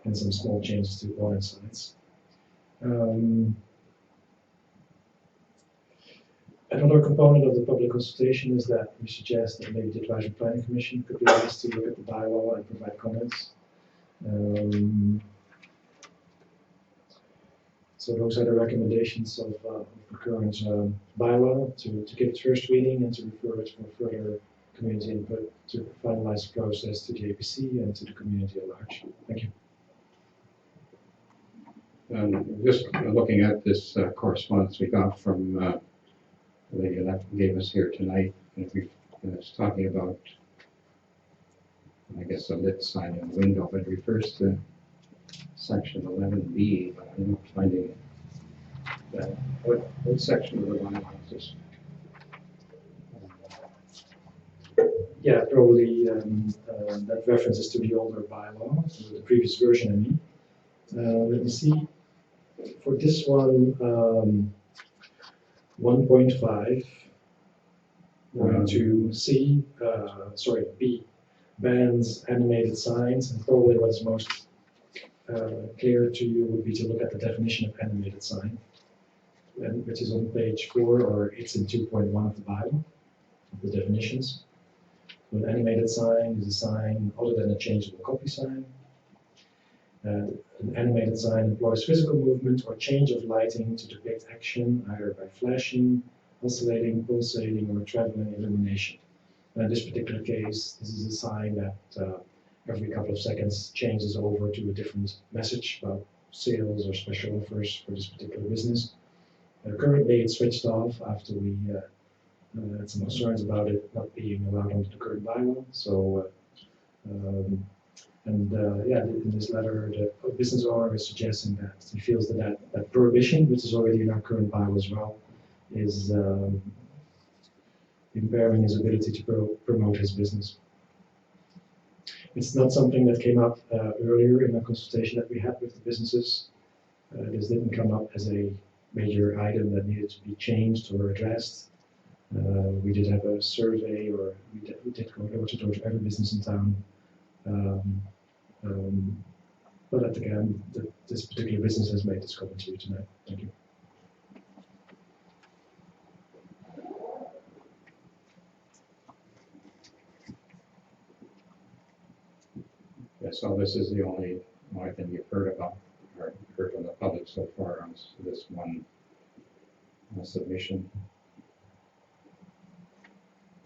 and some small changes to warning signs. Another component of the public consultation is that we suggest that maybe the Advisory Planning Commission could be asked to look at the bylaw and provide comments. So those are the recommendations of the current bylaw to give it first reading and to refer it for further community input to finalize the process to the APC and to the community at large. Thank you. Just looking at this correspondence we got from the lady that gave us here tonight, and it's talking about, I guess, a lit sign in the window, but it refers to section 11B, but I'm not finding that. What section of the bylaw is this? Yeah, probably that references to the older bylaw, to the previous version, I mean. Let me see. For this one, 1.5, to B, bans animated signs, and probably what's most clear to you would be to look at the definition of animated sign, which is on page 4, or it's in 2.1 of the bylaw, of the definitions. So an animated sign is a sign other than a changeable copy sign. An animated sign employs physical movement or change of lighting to depict action, either by flashing, oscillating, pulsating, or traveling illumination. In this particular case, this is a sign that every couple of seconds changes over to a different message about sales or special offers for this particular business. Currently, it's switched off after we had some concerns about it not being allowed under the current bylaw. So, in this letter, the business owner is suggesting that he feels that prohibition, which is already in our current bylaw as well, is impairing his ability to promote his business. It's not something that came up earlier in the consultation that we had with the businesses. This didn't come up as a major item that needed to be changed or addressed. We did have a survey, or we did go door to door to every business in town. But again, this particular business has made this comment to you tonight. Thank you. Yeah, so this is the only thing you've heard about, or heard from the public so far on this one submission.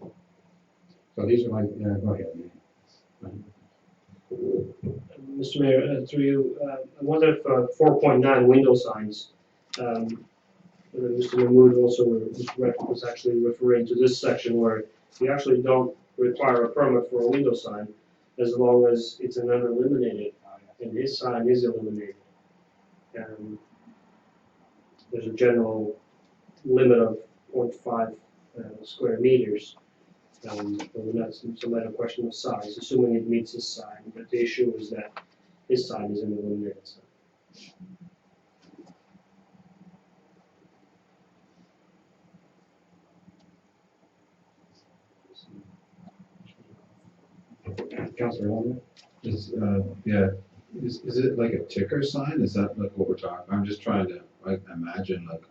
So these are like, go ahead. Mr. Mayor, through you, I wonder if 4.9 window signs, Mr. Mahmood also was actually referring to this section where you actually don't require a permit for a window sign as long as it's an unilluminated, and his sign is illuminated. There's a general limit of 0.5 square meters. But that's some other question of size, assuming it meets his sign, but the issue is that his sign is an illuminated sign. Councilor Holman? Yeah, is it like a ticker sign? Is that like what we're talking? I'm just trying to like imagine like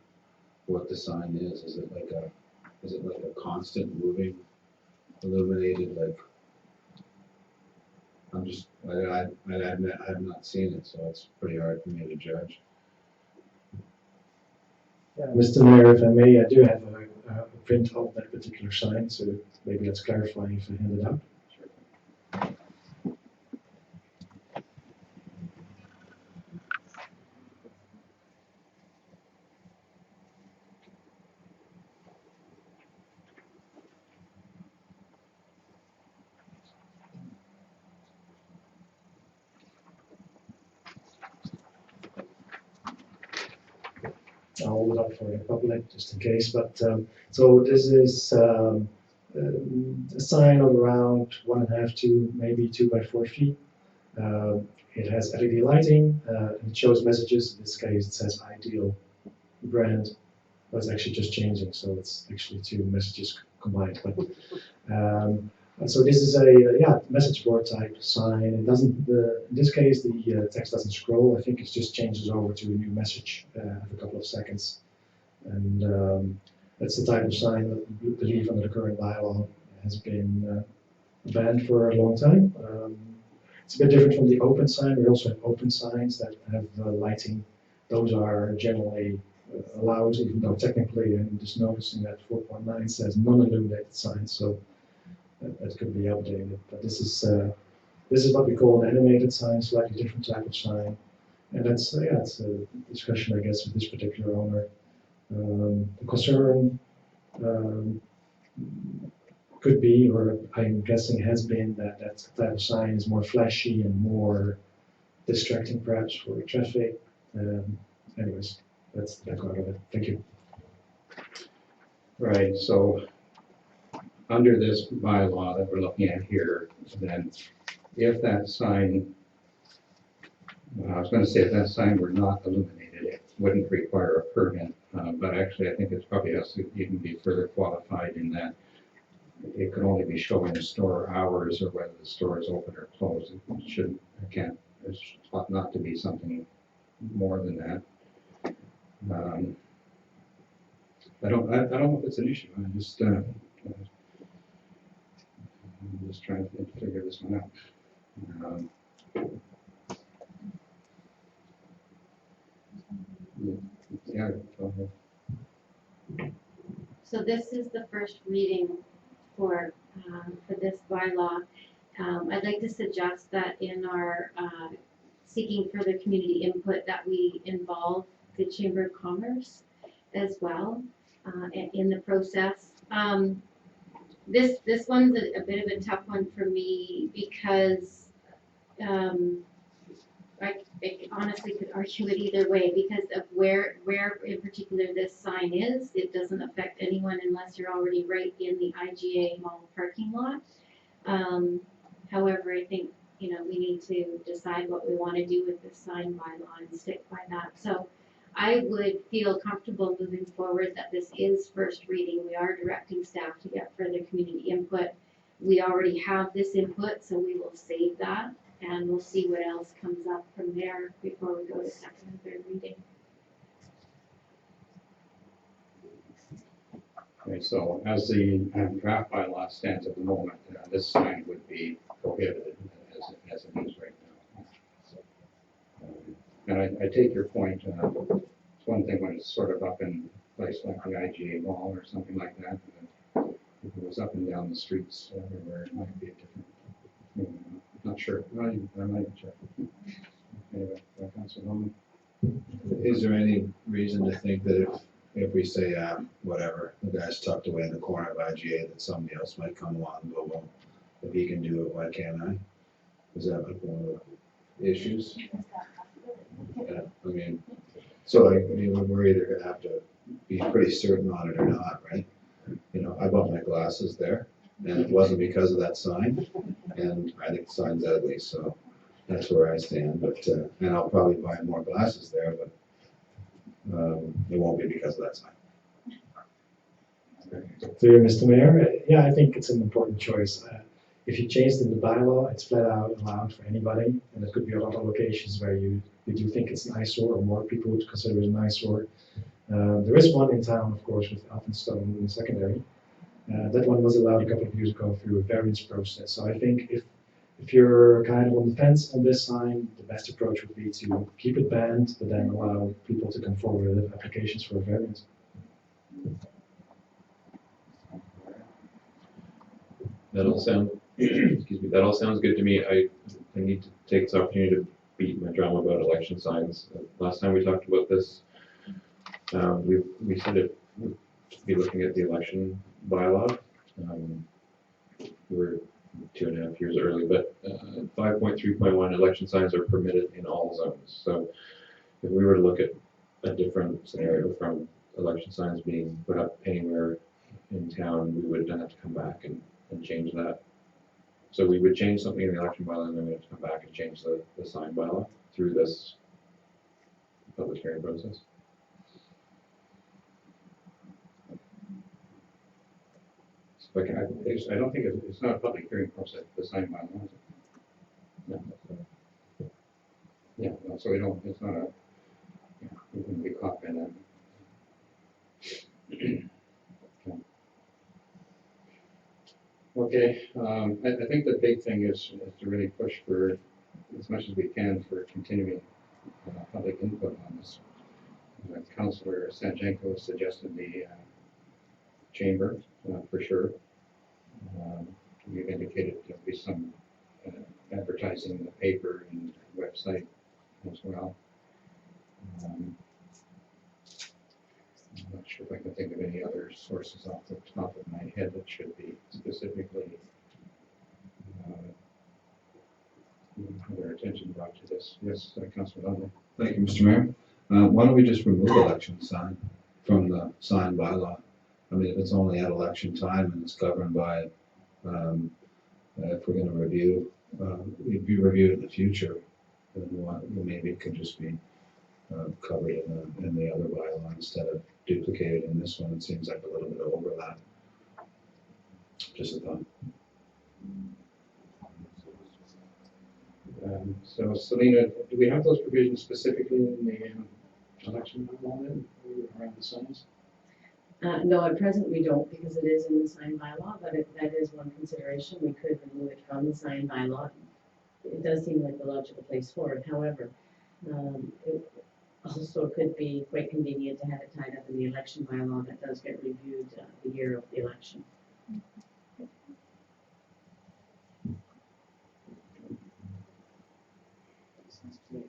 what the sign is. Is it like a constant moving illuminated like? I have not seen it, so it's pretty hard for me to judge. Mr. Mayor, if I may, I do have a print of that particular sign, so maybe let's clarify if I hand it out. I'll hold it up for the public just in case, but so this is a sign of around 1.5 to maybe 2 by 4 feet. It has LED lighting, and it shows messages. In this case, it says ideal brand, but it's actually just changing, so it's actually 2 messages combined. But and so this is a message board type sign. It doesn't. In this case, the text doesn't scroll. I think it just changes over to a new message every couple of seconds, and that's the type of sign that we believe under the current bylaw has been banned for a long time. It's a bit different from the open sign. We also have open signs that have lighting. Those are generally allowed, even though technically I'm just noticing that 4.9 says non-illuminated signs, so that could be updated. But this is what we call an animated sign, slightly different type of sign, and that's it's a discussion, I guess, with this particular owner. The concern could be, or I'm guessing has been, that that type of sign is more flashy and more distracting, perhaps, for traffic. Anyways, that's the background of it. Thank you. Right, so under this bylaw that we're looking at here, then if that sign, I was going to say if that sign were not illuminated, it wouldn't require a permit, but actually I think it probably has to even be further qualified in that it could only be showing store hours or whether the store is open or closed. It shouldn't, it ought not to be something more than that. I don't know if it's an issue. I'm just trying to figure this one out. Yeah, go ahead. So this is the first reading for this bylaw. I'd like to suggest that in our seeking further community input that we involve the Chamber of Commerce as well in the process. This one's a bit of a tough one for me because I honestly could argue it either way because of where in particular this sign is. It doesn't affect anyone unless you're already right in the IGA mall parking lot. However, I think, we need to decide what we want to do with this sign bylaw and stick by that. So I would feel comfortable moving forward that this is first reading. We are directing staff to get further community input. We already have this input, so we will save that, and we'll see what else comes up from there before we go to second and third reading. Okay, so as the draft bylaw stands at the moment, this sign would be prohibited as it is right now. So, And I take your point, it's one thing when it's sort of up in a place like the IGA Mall or something like that. If it was up and down the streets everywhere, it might be a different, not sure, I'm not even sure. Anyway, Councilor Holman. Is there any reason to think that if we say, whatever, the guy's tucked away in the corner of IGA, that somebody else might come along and go, well, if he can do it, why can't I? Is that like one of the issues? Yeah, I mean, so we're either gonna have to be pretty certain on it or not, right? You know, I bought my glasses there, and it wasn't because of that sign, and I think the sign's ugly, so that's where I stand, but, and I'll probably buy more glasses there, but, it won't be because of that sign. Through Mr. Mayor, yeah, I think it's an important choice. If you change in the bylaw, it's flat out allowed for anybody, and it could be a lot of locations where you do think it's an eyesore, or more people would consider it an eyesore. There is one in town, of course, with Elphinstone in the secondary. That one was allowed a couple of years ago through a variance process. So I think if you're kind of on the fence on this sign, the best approach would be to keep it banned, but then allow people to come forward with applications for a variance. That all sound, excuse me, that all sounds good to me. I need to take this opportunity to beat my drum about election signs. Last time we talked about this, we said it would be looking at the election bylaw. We're 2.5 years early, but 5.3.1 election signs are permitted in all zones. So if we were to look at a different scenario from election signs being put up anywhere in town, we would then have to come back and change that. So we would change something in the election bylaw, and then we have to come back and change the sign bylaw through this public hearing process. So I don't think it's not a public hearing process, the sign bylaw, is it? No. Yeah, no, so we don't, it's not a, yeah, we wouldn't be caught by that. Okay, I think the big thing is to really push for, as much as we can, for continuing public input on this. Councillor Sanjanko suggested the chamber, for sure. You've indicated there'll be some advertising in the paper and website as well. I'm not sure if I can think of any other sources off the top of my head that should be specifically have their attention brought to this. Yes, Councillor Lumley. Thank you, Mr. Mayor. Why don't we just remove election sign from the sign bylaw? I mean, if it's only at election time and it's governed by, if we're gonna review, it'd be reviewed in the future, then maybe it could just be covered in the other bylaw instead of duplicated in this one. It seems like a little bit of overlap. Just a thought. So Selena, do we have those provisions specifically in the election bylaw then, around the signs? No, at present we don't, because it is in the sign bylaw, but that is one consideration. We could remove it from the sign bylaw. It does seem like the logical place for it. However, it also could be quite convenient to have it tied up in the election bylaw that does get reviewed the year of the election.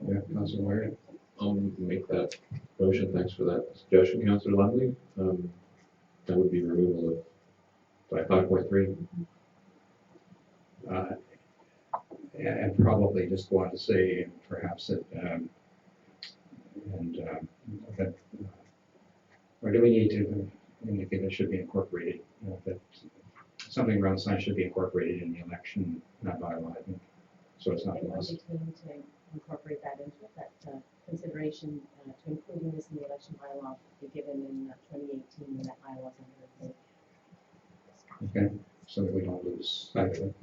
Yeah, Councillor Ware. I'll make that motion. Thanks for that suggestion, Councillor Lumley. That would be removal of 5.3. And probably just go on to say perhaps that, that, or do we need to indicate it should be incorporated, that something around signs should be incorporated in the election bylaw, I think, so it's not It would lost. be keen to incorporate that into it, that consideration to including this in the election bylaw be given in 2018 when that bylaw is under review. Okay, so that we don't lose sight of it.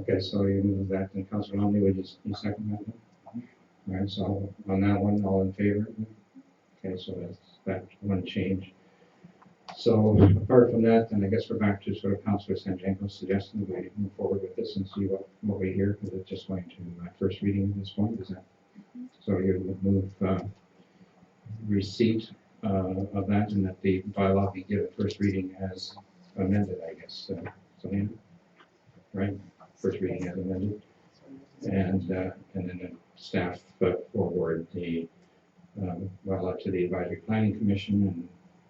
Okay, so you move that, and Councillor Lumley, would you second that then? All right, so on that one, all in favor? Okay, so that's that one change. So apart from that, then I guess we're back to sort of Councillor Sanjanko's suggestion that we move forward with this and see what we hear, because it's just going to first reading at this point, is that? So you would move receipt of that and that the bylaw be given first reading as amended, I guess. Selena, right? First reading as amended. And then the staff forward the bylaw to the advisory planning commission and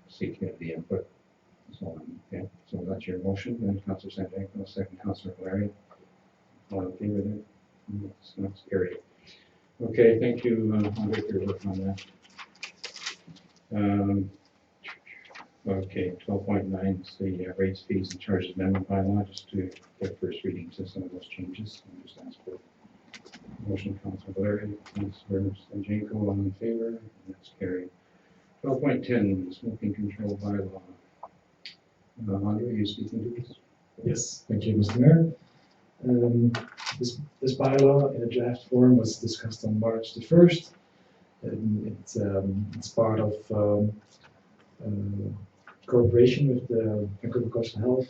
seek the input. So, okay, so that's your motion. Then Councillor Sanjanko, second Councillor Valeria. All in favor there? That's carried. Okay, thank you, Andre, for your work on that. Okay, 12.9 is the rates, fees, and charges amendment bylaw, just to get first reading to some of those changes. And just ask for motion, Councillor Valeria, Councillor Sanjanko, all in favor, and that's carried. 12.10, smoking control bylaw. Andre, are you speaking to this? Yes, thank you, Mr. Mayor. This bylaw in a draft form was discussed on March the 1st. It's part of cooperation with the Vancouver Coastal Health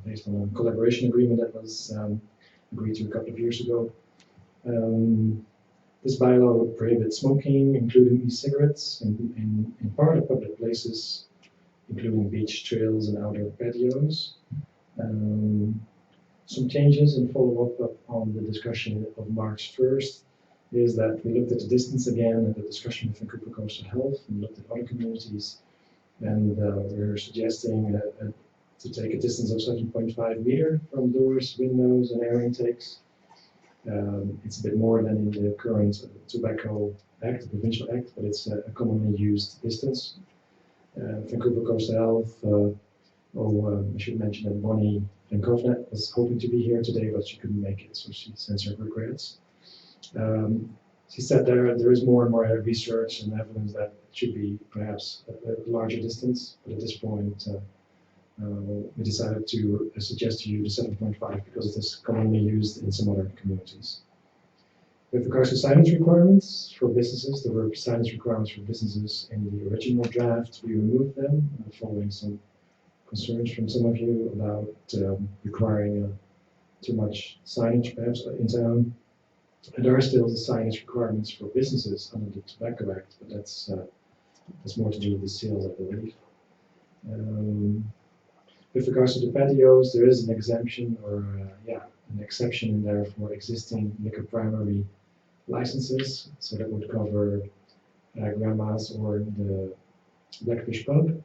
based on a collaboration agreement that was agreed to a couple of years ago. This bylaw would prohibit smoking, including e-cigarettes, in part of public places, including beach trails and outdoor patios. Some changes and follow-up on the discussion of March 1st is that we looked at the distance again at the discussion with Vancouver Coastal Health and looked at other communities, and we're suggesting to take a distance of 7.5 meter from doors, windows, and air intakes. It's a bit more than in the current Tobacco Act, the Provincial Act, but it's a commonly used distance. Vancouver Coastal Health, I should mention that Bonnie Van Kovnet was hoping to be here today, but she couldn't make it, so she sends her regrets. She said there is more and more research and evidence that it should be perhaps a larger distance, but at this point we decided to suggest to you the 7.5 because it is commonly used in some other communities. With regards to signage requirements for businesses, there were signage requirements for businesses in the original draft. We removed them following some concerns from some of you about requiring too much signage perhaps in town. And there are still the signage requirements for businesses under the Tobacco Act, but that's more to do with the sales, I believe. With regards to the patios, there is an exemption or an exception in there for existing liquor primary licenses, so that would cover grandma's or the Blackfish pub.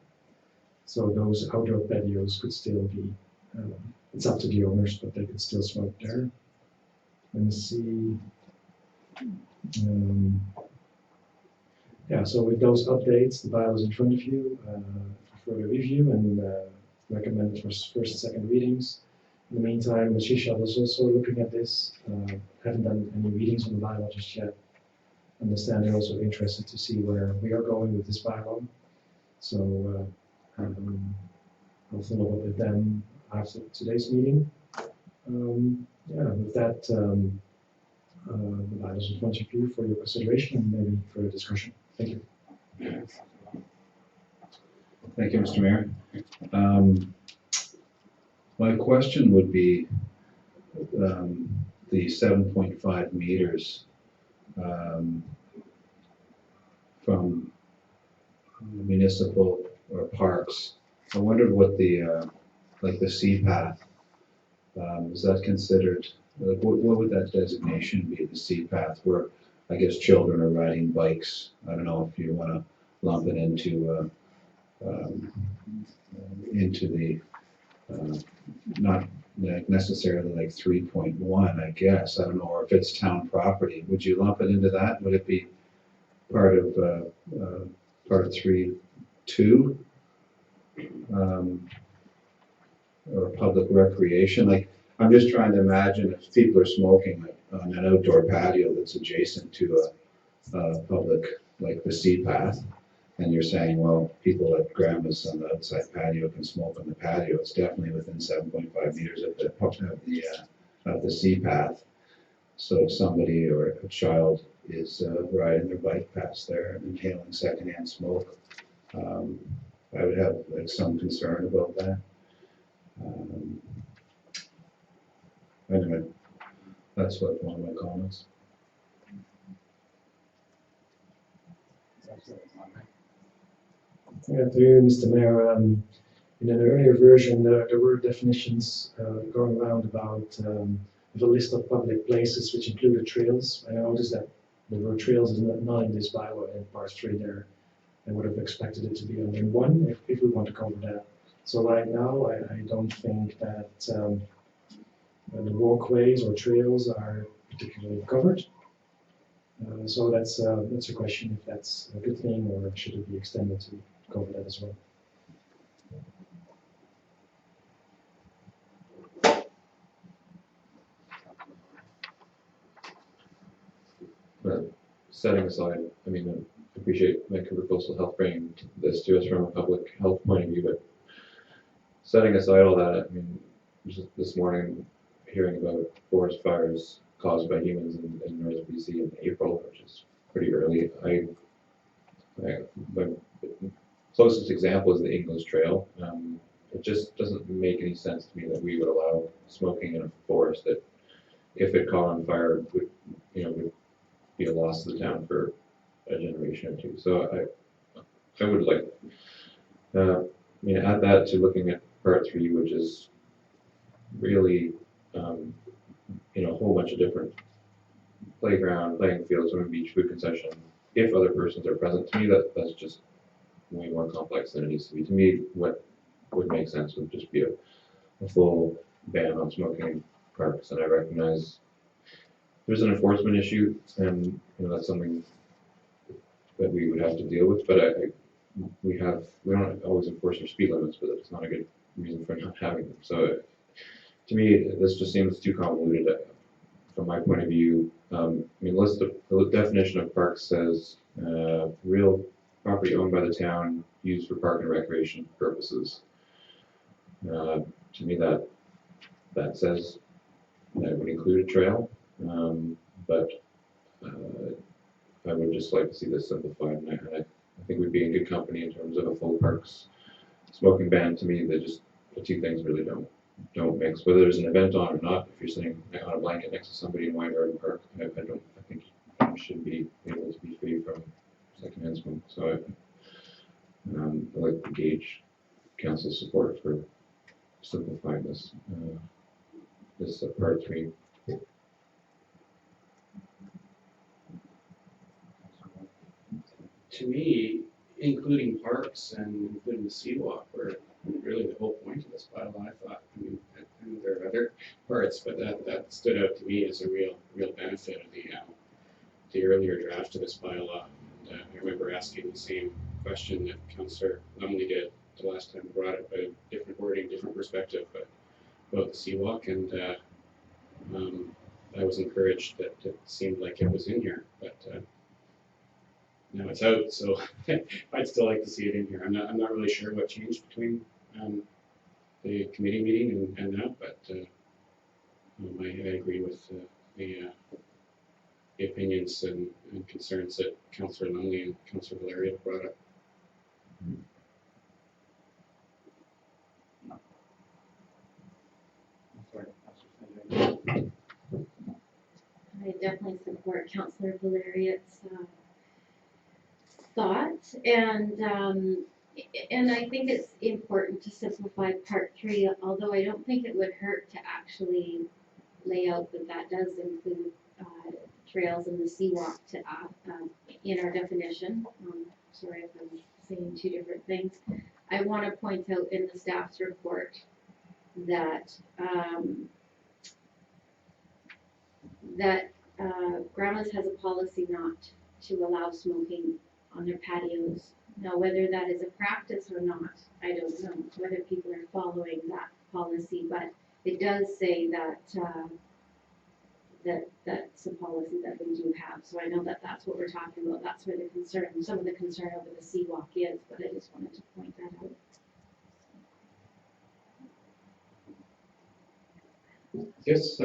So those outdoor patios could still be, it's up to the owners, but they could still smoke there. Let me see. So with those updates, the bylaw is in front of you for further review and recommended for first and second readings. In the meantime, Shisha was also looking at this. Haven't done any readings on the bylaw just yet. Understand they're also interested to see where we are going with this bylaw. So I'll follow up with them after today's meeting. With that, the bylaw is in front of you for your consideration and maybe for a discussion. Thank you. Thank you, Mr. Mayor. My question would be the 7.5 meters from municipal or parks. I wondered what the like the sea path is that considered? Like what would that designation be? The sea path where I guess children are riding bikes. I don't know if you want to lump it into the not necessarily like 3.1, I guess. I don't know, or if it's town property. Would you lump it into that? Would it be part of 3.2 or public recreation? Like, I'm just trying to imagine if people are smoking on an outdoor patio that's adjacent to a public, like the sea path, and you're saying, well, people at grandma's on the outside patio can smoke on the patio. It's definitely within 7.5 meters of the sea path. So if somebody or a child is riding their bike past there and inhaling secondhand smoke, I would have like some concern about that. Anyway, that's one of my comments. Yeah, through you, Mr. Mayor, in an earlier version, there were definitions going around about the list of public places which included trails. I noticed that the word trails is not in this bylaw in part 3 there. I would have expected it to be under 1 if we want to cover that. So right now, I don't think that the walkways or trails are particularly covered. So that's a question if that's a good thing or should it be extended to cover that as well. But setting aside, I mean, I appreciate Vancouver Coastal Health bringing this to us from a public health point of view, but setting aside all that, I mean, just this morning, hearing about forest fires caused by humans in North BC in April, which is pretty early. My closest example is the English Trail. It just doesn't make any sense to me that we would allow smoking in a forest that, if it caught on fire, would be a loss to the town for a generation or two. So I would like, add that to looking at part 3, which is really, a whole bunch of different playground, playing fields, swimming beach, food concession. If other persons are present, to me, that's just way more complex than it needs to be. To me, what would make sense would just be a full ban on smoking in parks. And I recognize there's an enforcement issue, and that's something that we would have to deal with. But we don't always enforce our speed limits, but that's not a good reason for not having them. So to me, this just seems too convoluted. From my point of view, the definition of parks says real property owned by the town used for park and recreation purposes. To me, that says that would include a trail, but I would just like to see this simplified, and I think we'd be in good company in terms of a full parks smoking ban. To me, the two things really don't mix. Whether there's an event on or not, if you're sitting on a blanket next to somebody in Wine Garden Park, I think you should be able to be free from secondhand smoke. So I'd like to gauge council's support for simplifying this part 3. To me, including parks and including the seawalk were really the whole point of this bylaw, I thought. I mean, there are other parts, but that stood out to me as a real benefit of the earlier draft of this bylaw. And I remember asking the same question that Councillor Lumley did the last time we brought it, but different wording, different perspective, but about the seawalk, and I was encouraged that it seemed like it was in here, but now it's out, so I'd still like to see it in here. I'm not really sure what changed between the committee meeting and now, but I agree with the opinions and concerns that Councillor Lumley and Councillor Valeria brought up. I definitely support Councillor Valeria's thought, and I think it's important to simplify part 3, although I don't think it would hurt to actually lay out that does include trails and the seawalk to in our definition. Sorry if I'm saying 2 different things. I want to point out in the staff's report that Grandma's has a policy not to allow smoking on their patios. Now, whether that is a practice or not, I don't know whether people are following that policy, but it does say that that's a policy that we do have. So I know that that's what we're talking about. That's where the concern, some of the concern over the seawalk is, but I just wanted to point that out. Yes,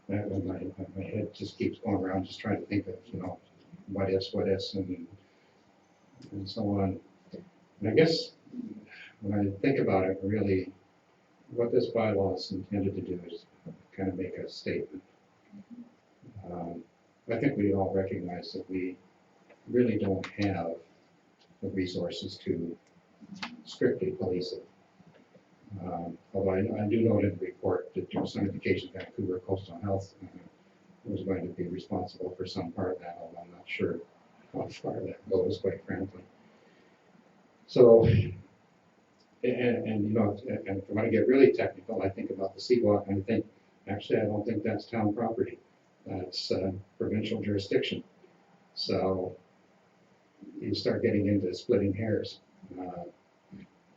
my head just keeps going around, just trying to think of, what ifs, and so on. And I guess when I think about it, really, what this bylaw is intended to do is kind of make a statement. I think we all recognize that we really don't have the resources to strictly police it. Although I do note in the report that Certification Vancouver Coastal Health was going to be responsible for some part of that, although I'm not sure how far that goes, quite frankly. So, and you know, and if I want to get really technical, I think about the seawalk, and I think, actually, I don't think that's town property. That's provincial jurisdiction. So you start getting into splitting hairs.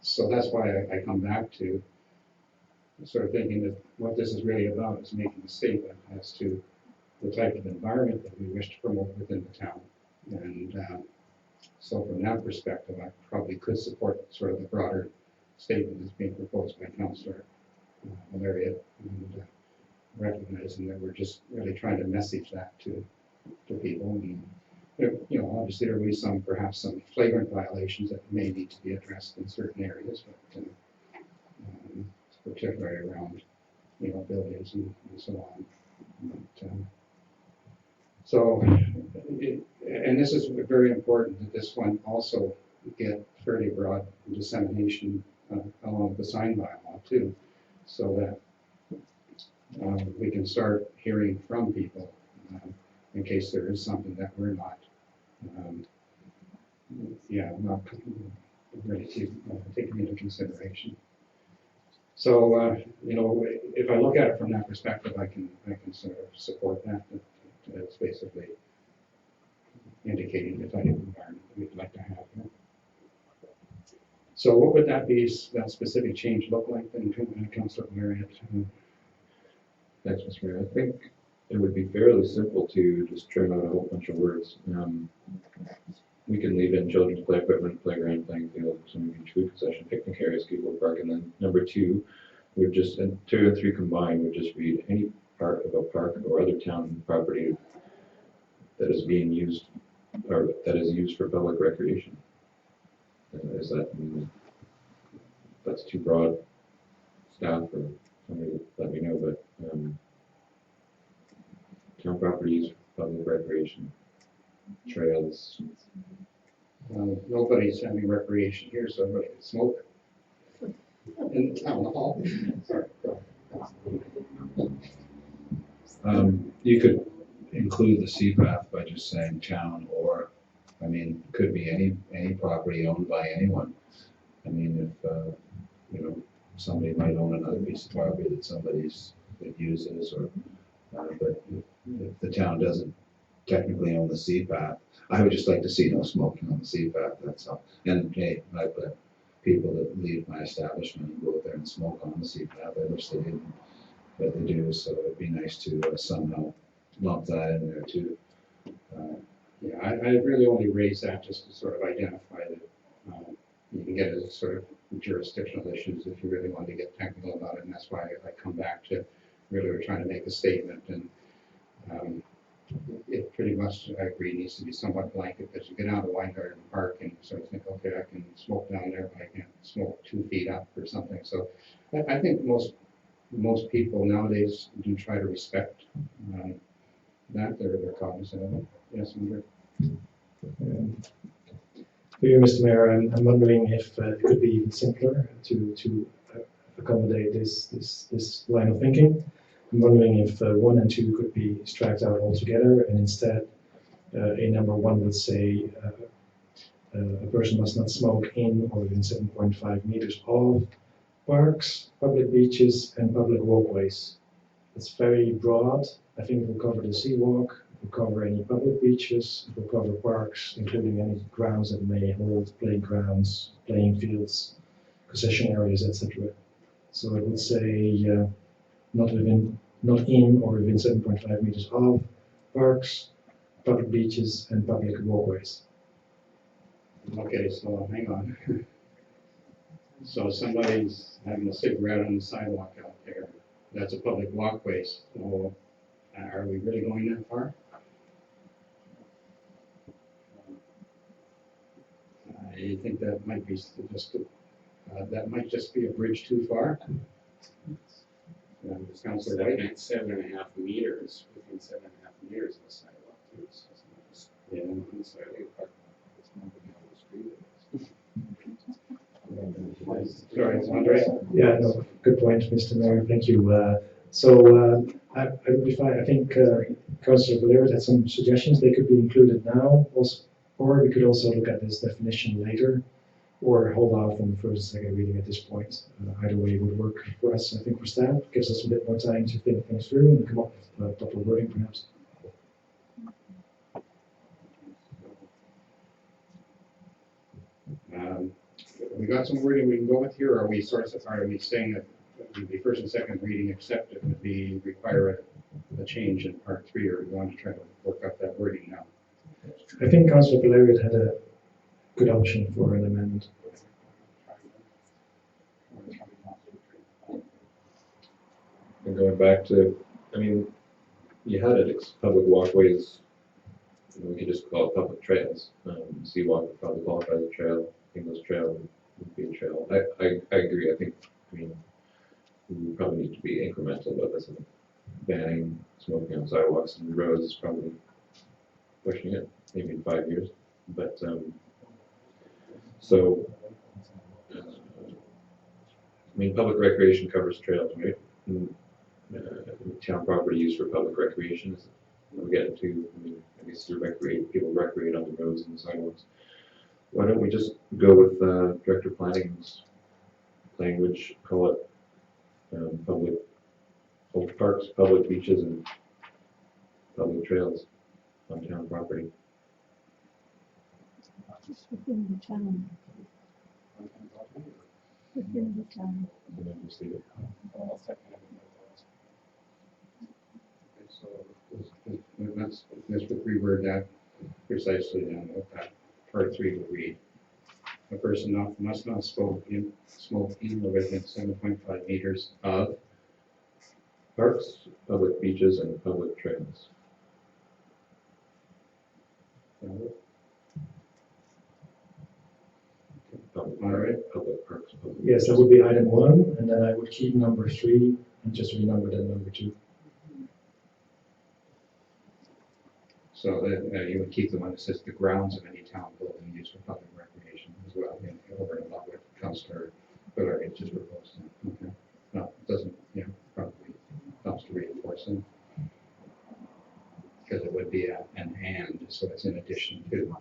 So that's why I come back to sort of thinking that what this is really about is making a statement as to the type of environment that we wish to promote within the town. And so from that perspective, I probably could support sort of the broader statement that's being proposed by Councillor Valeria, and recognizing that we're just really trying to message that to people. And, you know, obviously there will be perhaps some flagrant violations that may need to be addressed in certain areas, but particularly around, you know, buildings and so on. But, so, and this is very important that this one also get fairly broad dissemination along with the sign bylaw too, so that we can start hearing from people in case there is something that we're not, not ready to take into consideration. So, you know, if I look at it from that perspective, I can sort of support that. It's basically indicating the type of environment that we'd like to have here. So what would that be, that specific change look like then, Councillor Marriott? Thanks, Mr. Mayor. I think it would be fairly simple to just trim out a whole bunch of words. We can leave in children's play equipment, playground, playing field, swimming beach, food concession, picnic area, skateboard park, and then number 2 would just, and 2 and 3 combined would just read any part of a park or other town property that is being used, or that is used for public recreation. Is that, that's too broad, staff, or somebody let me know, but town property used for public recreation, trails. Nobody's having recreation here, so everybody can smoke in the town hall. Sorry. You could include the CPAF by just saying town, or, I mean, it could be any property owned by anyone. I mean, if, you know, somebody might own another piece of property that uses, or, but if the town doesn't technically own the CPAF, I would just like to see no smoking on the CPAF, that's all. And hey, I've got people that leave my establishment and go out there and smoke on the CPAF. I wish they didn't, but they do, so it'd be nice to somehow lump that in there too. Yeah, I really only raise that just to sort of identify that you can get as sort of jurisdictional issues if you really want to get technical about it, and that's why I come back to really we're trying to make a statement, and it pretty much, I agree, needs to be somewhat blanket, because you get out of Weingarten Park and sort of think, okay, I can smoke down there, but I can't smoke 2 feet up or something. So I think most people nowadays do try to respect that. They're cognizant of it. Yes, Andrew? For you, Mr. Mayor, I'm wondering if it could be even simpler to accommodate this line of thinking. I'm wondering if 1 and 2 could be struck out altogether, and instead a number 1 would say a person must not smoke in or within 7.5 meters of parks, public beaches, and public walkways. It's very broad. I think it will cover the seawalk, it will cover any public beaches, it will cover parks, including any grounds that may hold playgrounds, playing fields, concession areas, etc. So I would say not in or within 7.5 meters of parks, public beaches, and public walkways. Okay, so hang on. So somebody's having a cigarette on the sidewalk out there. That's a public walkway. So are we really going that far? You think that might be just be a bridge too far? Councillor White? 7.5 meters, within 7.5 meters of the sidewalk too. So it's not just Yeah. Sorry, Andre? Yeah, no, good point, Mr. Mayor, thank you. I would be fine, I think Councillor Valero had some suggestions, they could be included now, also, or we could also look at this definition later, or hold off on the first and second reading at this point. Either way would work for us, I think for staff, gives us a bit more time to think things through and come up with proper wording perhaps. We got some wording we can go with here, or are we saying that the first and second reading except it would be require a change in part 3, or do we want to try to work up that wording now? I think Councillor Valero had a good option for an amendment. And going back to, I mean, you had it, it's public walkways, we could just call it public trails. Seawalk would probably qualify as a trail, English trail would be a trail. I agree, I mean, we probably need to be incremental about this, and banning smoking on sidewalks and roads is probably pushing it, maybe in 5 years, but, I mean, public recreation covers trails, right? Town property used for public recreation is, we get into, I mean, I guess people recreate on the roads and the sidewalks. Why don't we just go with Director Planning's language, call it public parks, public beaches, and public trails on town property. Just within the town. Within the town. And then just leave it. So let's reword that precisely then, what that part 3 will read. A person must not smoke in or within 7.5 meters of Parks, public beaches, and public trails. All right. Public parks, public. Yes, that would be item 1, and then I would keep number 3 and just renumber that number 2. So that you would keep the one that says the grounds of any town building used for public recreation as well, over and above what Councillor Valero just proposed. Okay. No, it doesn't, probably helps to reinforce them. Because it would be an and, so it's in addition to.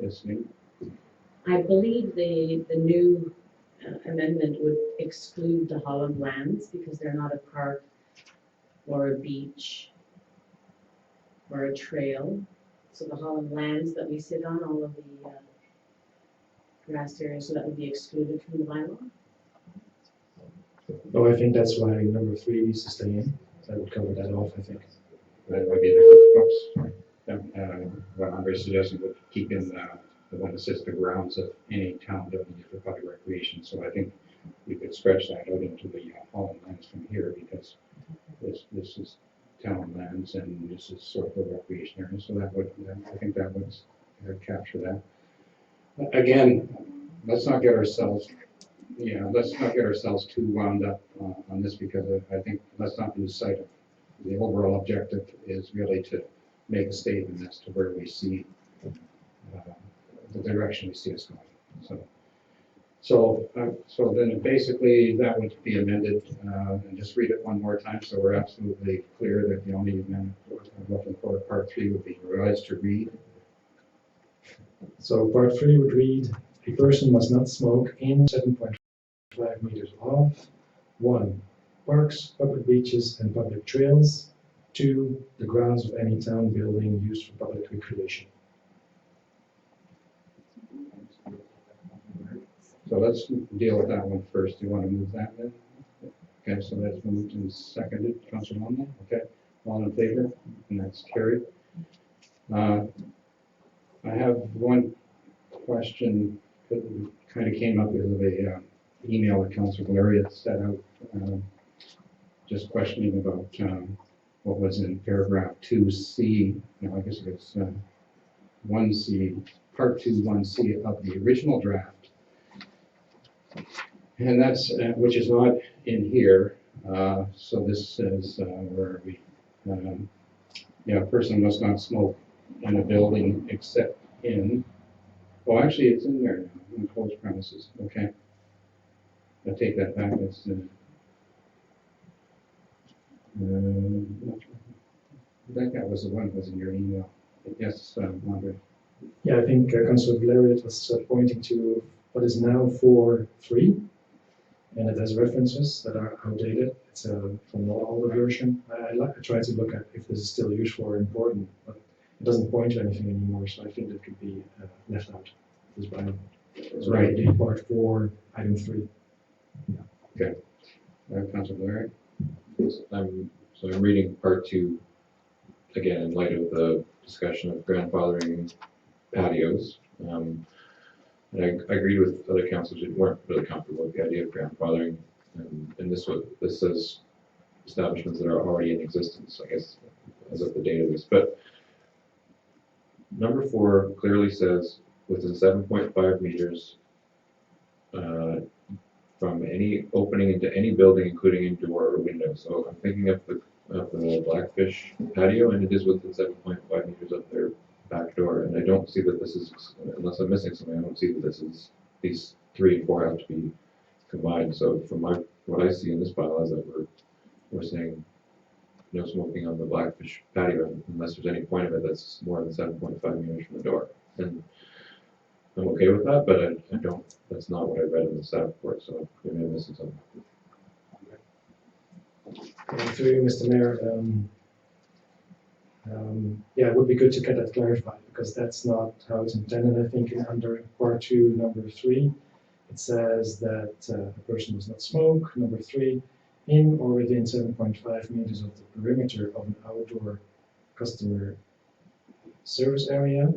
Yes, me? I believe the new amendment would exclude the Holland lands because they're not a park or a beach or a trail. So the Holland lands that we sit on, all of the grassed areas, so that would be excluded from the bylaw. Oh, I think that's why number 3 needs to stay in. That would cover that off, I think. That would be the, what Andre's suggesting would keep in the one that says the grounds of any town building used for public recreation. So I think we could stretch that out into the Holland lands from here, because this is town lands and this is sort of a recreation area. So that would, I think that would capture that. Again, let's not get ourselves too wound up on this, because I think let's not lose sight of the overall objective is really to make a statement as to where we see the direction we see us going. So then basically that would be amended, and just read it one more time so we're absolutely clear that the only amendment I'm looking for part 3 would be revised to read. So part 3 would read, a person must not smoke in 7.5 meters of 1. Parks, public beaches, and public trails. 2. The grounds of any town building used for public recreation. So let's deal with that one first. Do you want to move that then? Okay, so that's moved and seconded. Councilor Lumley, okay. All in favor? And that's carried. I have one question that kind of came up with a email that Councilor Valero set out, just questioning about what was in paragraph 2C. No, I guess it's 1C, part 2, 1C of the original draft. And that's, which is not in here. So this says, where are we? A person must not smoke in a building except in, oh, actually, it's in there now, enclosed premises, okay. I take that back, that's, I think that was the one that was in your email. Yes, Andre. Yeah, I think Councillor Blariot was pointing to what is now 4.3, and it has references that are outdated. It's from the older version. I try to look at if this is still useful or important, but it doesn't point to anything anymore, so I think that could be left out. This bylaw. So Right. that would be part 4, item 3. Okay. Councilor Blariot? So I'm reading part 2, again, in light of the discussion of grandfathering patios. And I agreed with other councillors who weren't really comfortable with the idea of grandfathering. And this says establishments that are already in existence, I guess, as of the date of this. But number 4 clearly says within 7.5 meters from any opening into any building, including a door or window. So I'm thinking of the Blackfish patio, and it is within 7.5 meters of their back door. And I don't see that this is, unless I'm missing something, I don't see that this is, these 3 and 4 have to be combined. So from what I see in this bylaw is that we're saying no smoking on the Blackfish patio unless there's any point of it that's more than 7.5 meters from the door. And I'm okay with that, but I don't, that's not what I read in the staff report, so maybe I'm missing something. Through you, Mr. Mayor, yeah, it would be good to get that clarified because that's not how it's intended. I think under part 2, number 3, it says that a person does not smoke. Number 3, in or within 7.5 meters of the perimeter of an outdoor customer service area,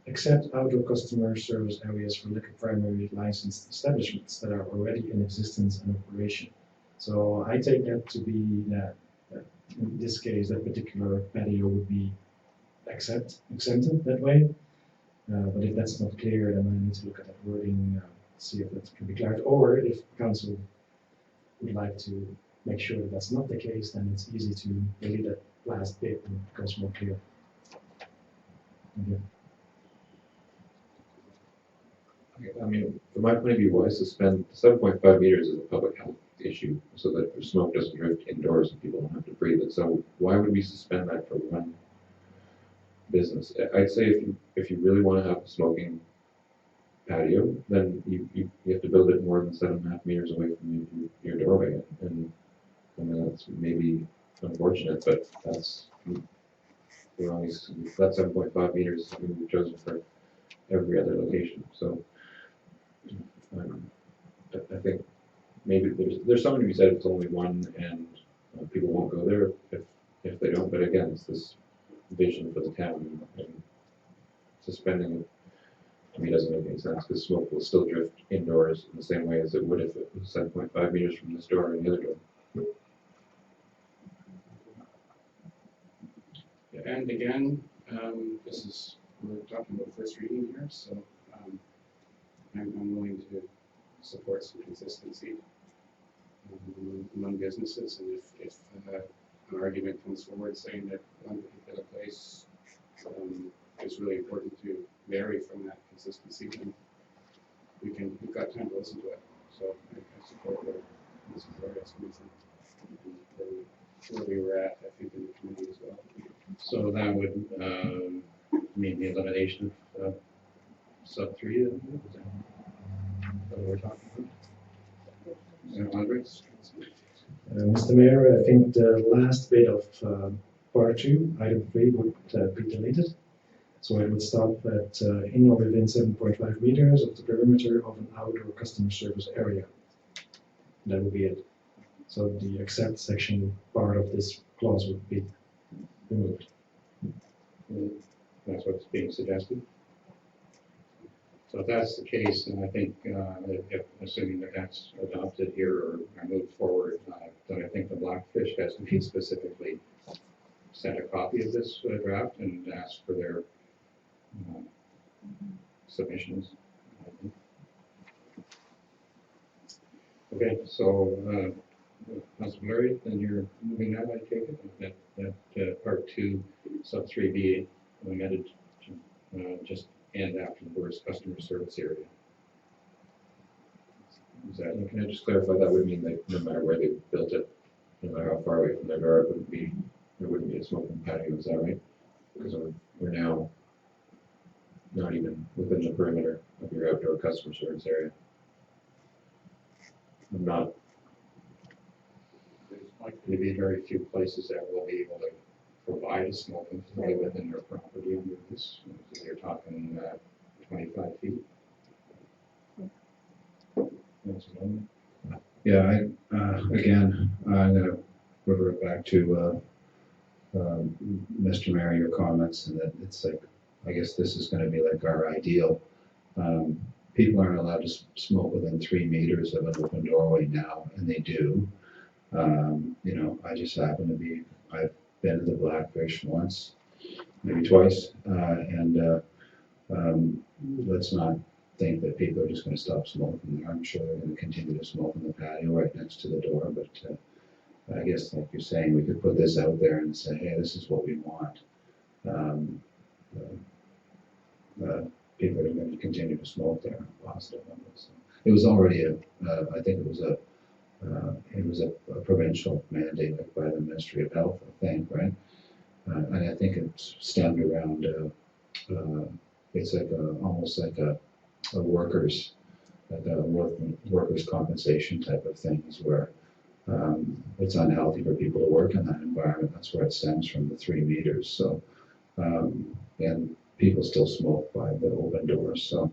except outdoor customer service areas for liquor primary licensed establishments that are already in existence and operation. So I take that to be that in this case, that particular patio would be exempted that way. But if that's not clear, then I need to look at that wording, see if that can be clarified. Or if council would like to make sure that that's not the case, then it's easy to delete that last bit and it becomes more clear. Thank you. I mean, from my point of view, why suspend 7.5 meters is a public health issue, so that the smoke doesn't drift indoors and people don't have to breathe it. So why would we suspend that for one business? I'd say if you really want to have a smoking patio, then you have to build it more than 7.5 meters away from your doorway, and I mean, that's maybe unfortunate, but that's 7.5 meters is something we've chosen for every other location. So I think maybe there's something to be said if it's only one and people won't go there if they don't. But again, it's this vision for the town, and suspending it to me doesn't make any sense because smoke will still drift indoors in the same way as it would if it was 7.5 meters from this door and the other door. And again, we're talking about first reading here, so I'm willing to support some consistency among businesses, and if an argument comes forward saying that one particular place is really important to vary from that consistency, then we've got time to listen to it. So I support where Ms. Flores coming from, where we were at, I think, in the committee as well. So that would mean the elimination of sub 3, is that what we're talking about? Andre? Mr. Mayor, I think the last bit of part 2, item 3 would be deleted. So it would stop at in or within 7.5 meters of the perimeter of an outdoor customer service area. That would be it. So the except section part of this clause would be removed. That's what's being suggested. So if that's the case, then I think, assuming that that's adopted here or moved forward, then I think the Blackfish has to be specifically sent a copy of this draft and ask for their submissions. Okay, so Councilor Murray, then you're moving that, I take it, that part 2, sub 3B amended to just end after the words customer service area. Is that, can I just clarify, that would mean that no matter where they built it, no matter how far away from their door, there wouldn't be a smoking patio, is that right? Because we're now not even within the perimeter of your outdoor customer service area. I'm not. There's likely to be very few places that will be able to provide a smoking facility within their property under this. You're talking 25 feet. That's one. Yeah, again, I'm gonna revert back to, Mr. Mayor, your comments, and that it's like, I guess this is gonna be like our ideal. People aren't allowed to smoke within 3 meters of an open doorway now, and they do. You know, I just happen to be, I've been to the Blackfish once, maybe twice, and let's not think that people are just gonna stop smoking there. I'm sure they're gonna continue to smoke in the patio right next to the door, but I guess like you're saying, we could put this out there and say, hey, this is what we want. People are going to continue to smoke there on a positive level. So it was already I think it was a provincial mandate like by the Ministry of Health, I think, right? And I think it stemmed around, it's like almost like a workers' compensation type of things where it's unhealthy for people to work in that environment. That's where it stems from, the 3 meters. So, and people still smoke by the open doors. So,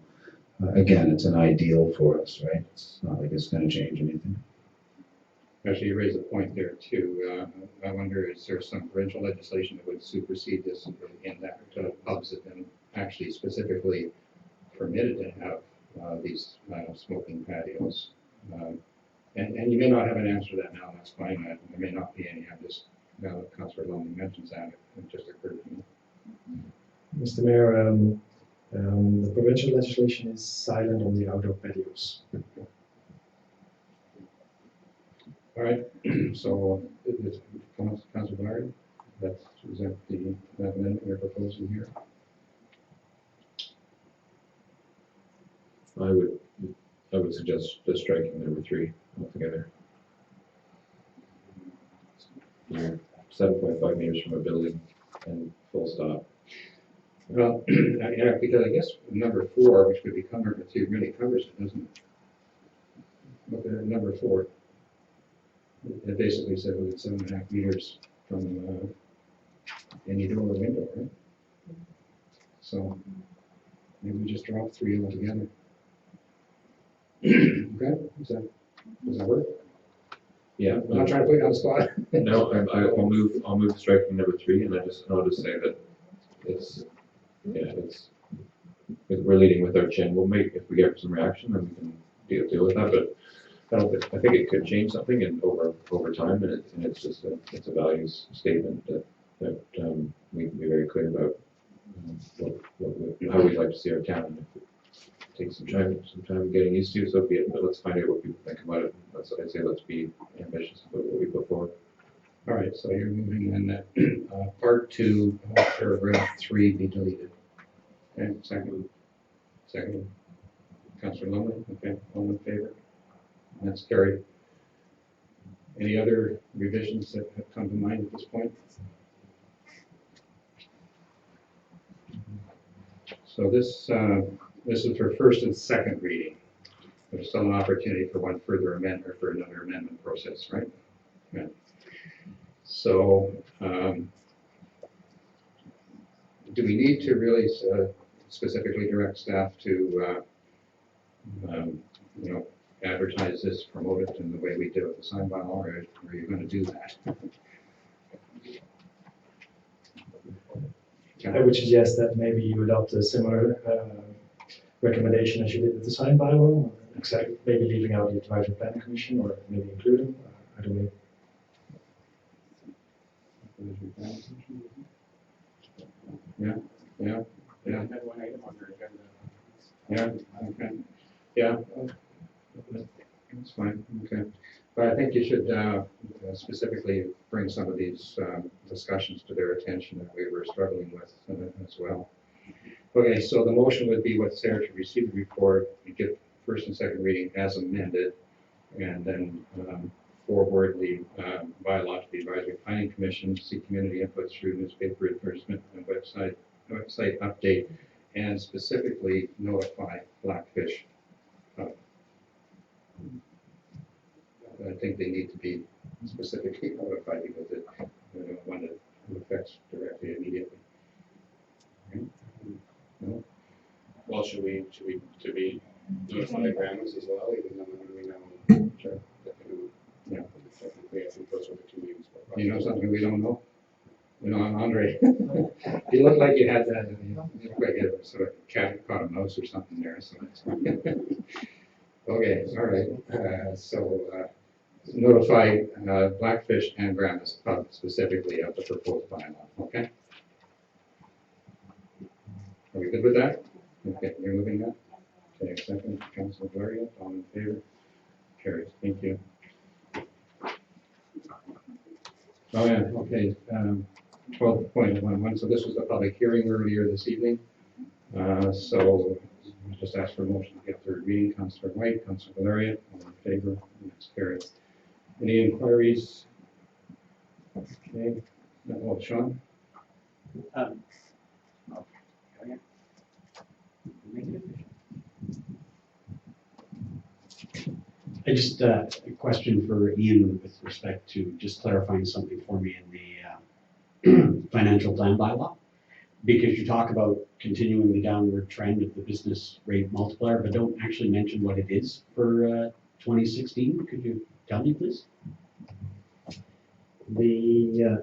again, it's an ideal for us, right? It's not like it's going to change anything. Actually, you raise a point there too. I wonder, is there some provincial legislation that would supersede this in that pubs have been actually specifically permitted to have these smoking patios? And you may not have an answer to that now, that's fine. There may not be any. I'm just, now that Councillor Longley mentions that, it just occurred to me. Mr. Mayor, the provincial legislation is silent on the outdoor patios. All right, so it's Councillor Byron, is that the amendment you're proposing here? I would suggest just striking number 3 altogether. You're 7.5 meters from a building and full stop. Well, yeah, because I guess number 4, which would become number 2, really covers it, doesn't it? Look at number 4. It basically said within 7.5 meters from any door or window, right? So maybe we just drop 3 altogether. Okay, does that work? Yeah. I'm not trying to put you on the spot. No, I'll move striking number 3, and I'll just say that we're leading with our chin. We'll make, if we get some reaction, then we can deal with that. But I think it could change something and over time, and it's just it's a values statement that we can be very clear about how we'd like to see our town. And if it takes some time getting used to, so be it. But let's find out what people think about it. I'd say let's be ambitious about what we put forward. All right, so you're moving then that part 2, paragraph 3 be deleted. Okay, second. Councillor Longley, okay, all in favor? And that's carried. Any other revisions that have come to mind at this point? So this is for first and second reading. There's still an opportunity for one further amendment or for another amendment process, right? Yeah. So, do we need to really specifically direct staff to, advertise this, promote it in the way we did with the sign bylaw, or are you going to do that? I would suggest that maybe you adopt a similar recommendation as you did with the sign bylaw, exactly, maybe leaving out the advisory planning commission, or maybe including, I don't know. Yeah. Had one item on their agenda. Yeah, okay. Yeah, that's fine, okay. But I think you should specifically bring some of these discussions to their attention that we were struggling with as well. Okay, so the motion would be what Sarah to receive the report, and give first and second reading as amended, and then forward the bylaw to the Advisory Planning Commission, seek community input through newspaper advertisement and website update, and specifically notify Blackfish. I think they need to be specifically notified because it, one that affects directly immediately. Okay. No? Well, should we be notify the Grammars as well, even though we know Sure. that they don't, Yeah. technically, I think those are the two names. You know something we don't know? You know, Andre, you look like you had that, you look like you had sort of cat caught a mouse or something there, so that's. Okay, all right, notify Blackfish and Gramus Pub specifically of the proposed bylaw, okay? Are we good with that? Okay, you're moving that? Okay, second, Councilor Gloria, all in favor? Carries, thank you. Oh, yeah, okay, 12.11, so this was the public hearing earlier this evening. So I just ask for a motion to get third reading. Councilor White, Councilor Valeria, all in favor, that's carried. Any inquiries? Okay, oh, Sean? I just, a question for Ian with respect to just clarifying something for me in the financial plan bylaw. Because you talk about continuing the downward trend of the business rate multiplier, but don't actually mention what it is for 2016. Could you tell me, please? The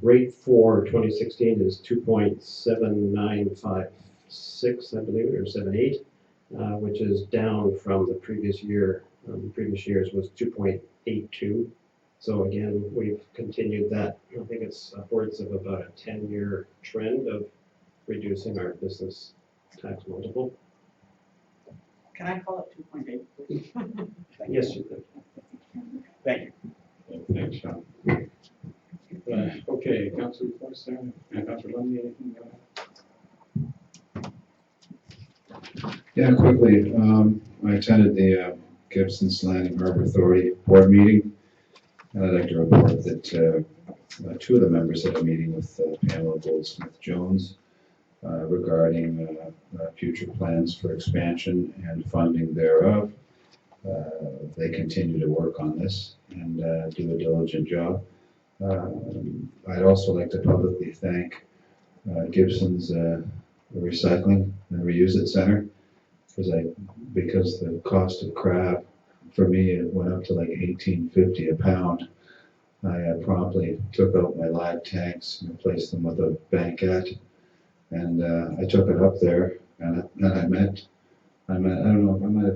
rate for 2016 is 2.7956, I believe, or 78, which is down from the previous year. The previous year's was 2.82. So again, we've continued that. I think it's upwards of about a 10-year trend of reducing our business tax multiple. Can I call it 2.8, please? Yes, you could. Thank you. Thanks, Sean. Okay, Councilor Forster and Councilor Lundy, anything you want to add? Yeah, quickly, I attended the Gibsons Landing Harbor Authority board meeting. And I'd like to report that two of the members had a meeting with Pamela Goldsmith-Jones regarding future plans for expansion and funding thereof. They continue to work on this and do a diligent job. I'd also like to publicly thank Gibsons Recycling and Reuse It Center because the cost of crab, for me, it went up to like $18.50 a pound. I promptly took out my live tanks and replaced them with a banquette, and I took it up there, and I met. I don't know if I might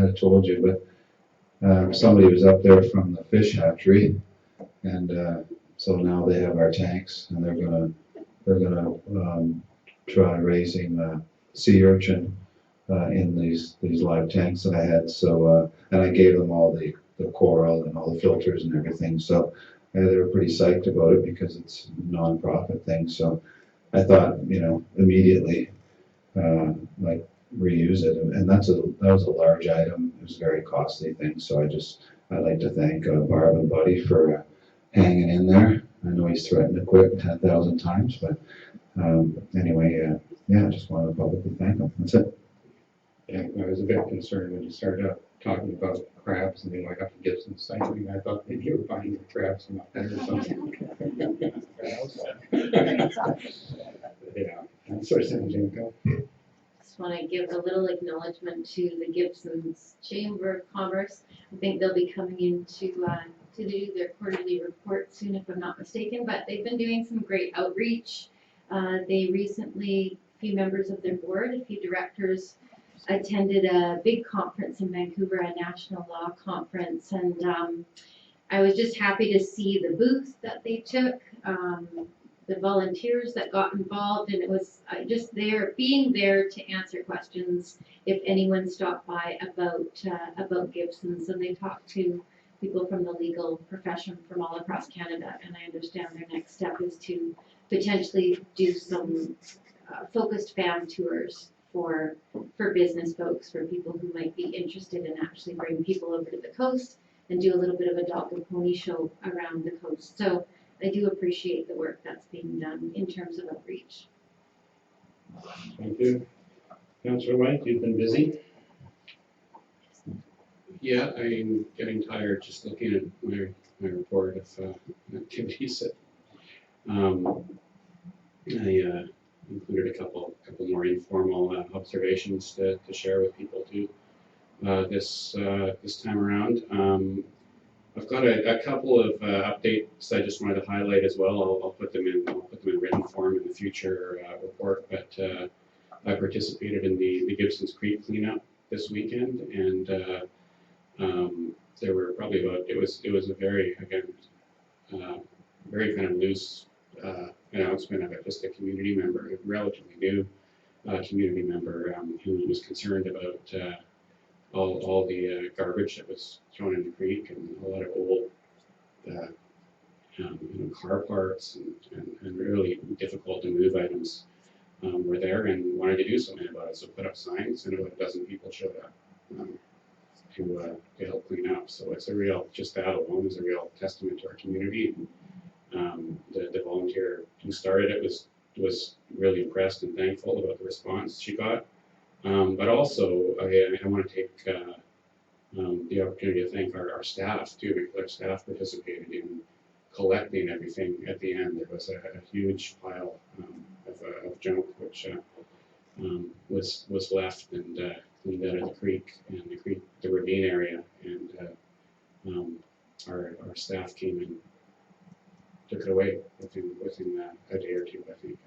have told you, but somebody was up there from the fish hatchery, and so now they have our tanks, and they're gonna try raising sea urchin in these live tanks that I had. So and I gave them all the coral and all the filters and everything. So they were pretty psyched about it because it's a non-profit thing. So I thought, immediately like reuse it, and that was a large item. It was a very costly thing. So I'd like to thank Barb and Buddy for hanging in there. I know he's threatened to quit 10,000 times, but anyway, I just wanted to publicly thank him. That's it. Yeah, I was a bit concerned when you started out talking about crabs and then I got to Gibson Cycling. I thought maybe you were buying your crabs from up there or something. Yeah, that's sort of something. Just want to give a little acknowledgement to the Gibsons Chamber of Commerce. I think they'll be coming in to do their quarterly report soon, if I'm not mistaken, but they've been doing some great outreach. They recently, a few members of their board, a few directors, attended a big conference in Vancouver, a national law conference, and I was just happy to see the booth that they took. the volunteers that got involved, and it was just being there to answer questions if anyone stopped by about Gibsons, and they talked to people from the legal profession from all across Canada, and I understand their next step is to potentially do some focused fan tours for business folks, for people who might be interested in actually bring people over to the coast and do a little bit of a dog and pony show around the coast. So I do appreciate the work that's being done in terms of outreach. Thank you. Councillor White, you've been busy? Yeah, I'm getting tired just looking at my report of activities. I included a couple more informal observations to share with people too this time around. I've got a couple of updates I just wanted to highlight as well. I'll put them in written form in the future report. But I participated in the Gibsons Creek cleanup this weekend, and there were probably it was a very very kind of loose announcement of just a community member, a relatively new community member who was concerned about all the garbage that was thrown in the creek, and a lot of old car parts and really difficult to move items were there, and wanted to do something about it. So put up signs, and about a dozen people showed up to help clean up. So it's just that alone is a real testament to our community. And the volunteer who started it was really impressed and thankful about the response she got. But also, I want to take the opportunity to thank our staff too, because our staff participated in collecting everything at the end. There was a huge pile of junk which was left and cleaned out of the creek and the ravine area, and our staff came and took it away within a day or two, I think.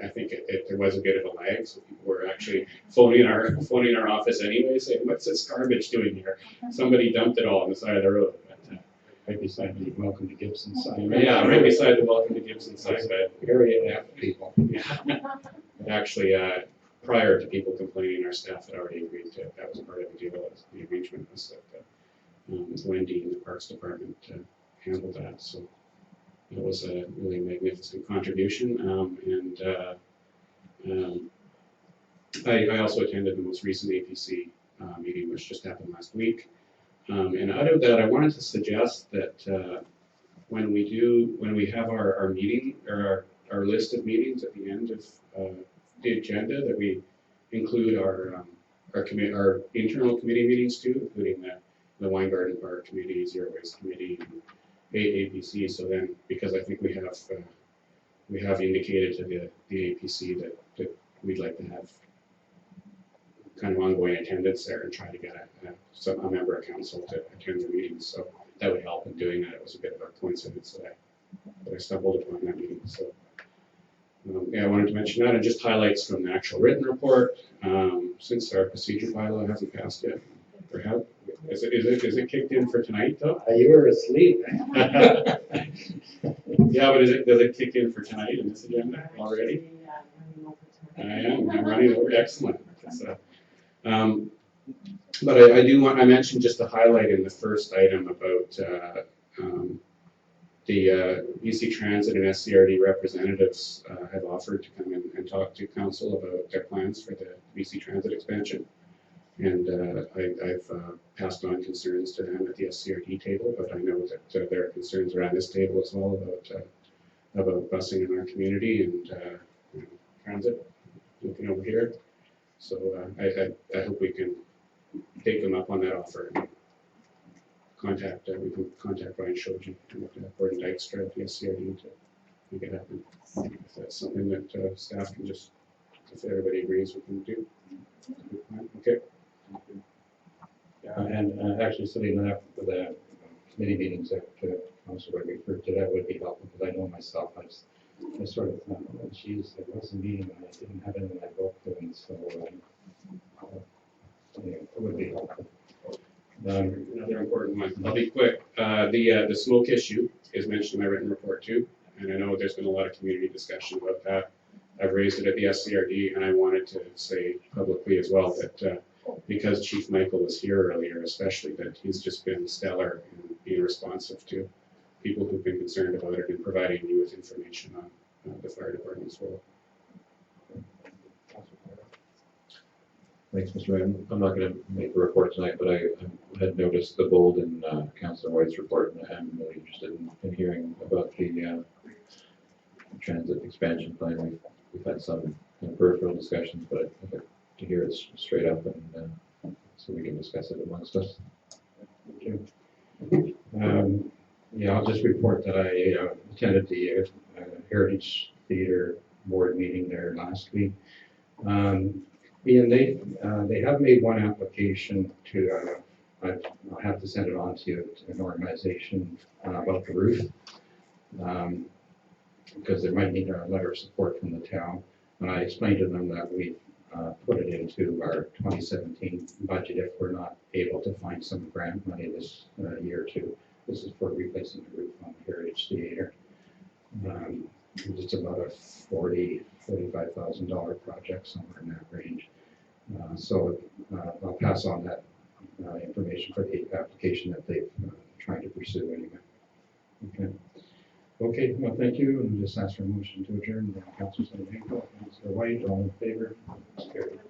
I think there was a bit of a lag, so people were actually phoning our office anyway, saying, "What's this garbage doing here?" Somebody dumped it all on the side of the road. But, Right beside the Welcome to Gibson sign. yeah, right beside the Welcome to Gibson sign. But Very apt people. yeah, but actually, prior to people complaining, our staff had already agreed to it. That was part of the deal. The arrangement was that Wendy in the Parks Department handled that. So it was a really magnificent contribution, I also attended the most recent APC meeting, which just happened last week. And out of that, I wanted to suggest that when we have our meeting or our list of meetings at the end of the agenda, that we include our internal committee meetings too, including the Weingarten Park Committee, Zero Waste Committee, and APC. So then, because I think we have indicated to the APC that we'd like to have kind of ongoing attendance there and try to get a member of council to attend the meetings. So that would help in doing that. It was a bit of a coincidence that I stumbled upon that meeting. So I wanted to mention that, and just highlights from the actual written report. Since our procedure bylaw hasn't passed yet, or have, is it kicked in for tonight though? You were asleep. Yeah, but does it kick in for tonight in this agenda already? I'm running over. Excellent. But I mentioned just to highlight in the first item about the BC Transit and SCRD representatives have offered to come in and talk to council about their plans for the BC Transit expansion. And I've passed on concerns to them at the SCRD table, but I know that there are concerns around this table as well about busing in our community and transit, looking over here. So I hope we can take them up on that offer. We can contact Brian Shoji and Gordon Dykstra at the SCRD to make it happen. If that's something that staff can just, if everybody agrees, we can do. Okay. And actually setting that up for the committee meetings that Council would refer to, that would be helpful, because I know myself, I sort of thought, oh geez, there was a meeting and I didn't have anything I wrote to, and so yeah, it would be helpful. Another important one. I'll be quick. The smoke issue is mentioned in my written report too. and I know there's been a lot of community discussion about that. I've raised it at the SCRD, and I wanted to say publicly as well that because Chief Michael was here earlier, especially, that he's just been stellar in being responsive to people who've been concerned about it and providing you with information on the fire department's role. Thanks, Mr. Ray. I'm not going to make a report tonight, but I had noticed the bold in Councillor White's report, and I'm really interested in hearing about the transit expansion plan. We've had some peripheral discussions, but I'd like to hear it straight up, and so we can discuss it amongst us. Thank you. Yeah, I'll just report that I attended the Heritage Theatre Board meeting there last week. Ian, they have made one application to, I'll have to send it on to an organization about the roof, because they might need a letter of support from the town. And I explained to them that we put it into our 2017 budget if we're not able to find some grant money this year too. This is for replacing the roof on the Heritage Theatre. It's about a $45,000 project, somewhere in that range. So I'll pass on that information for the application that they've trying to pursue anyway. Okay, well, thank you, and just ask for a motion to adjourn. Councilor White, all in favor? Carried.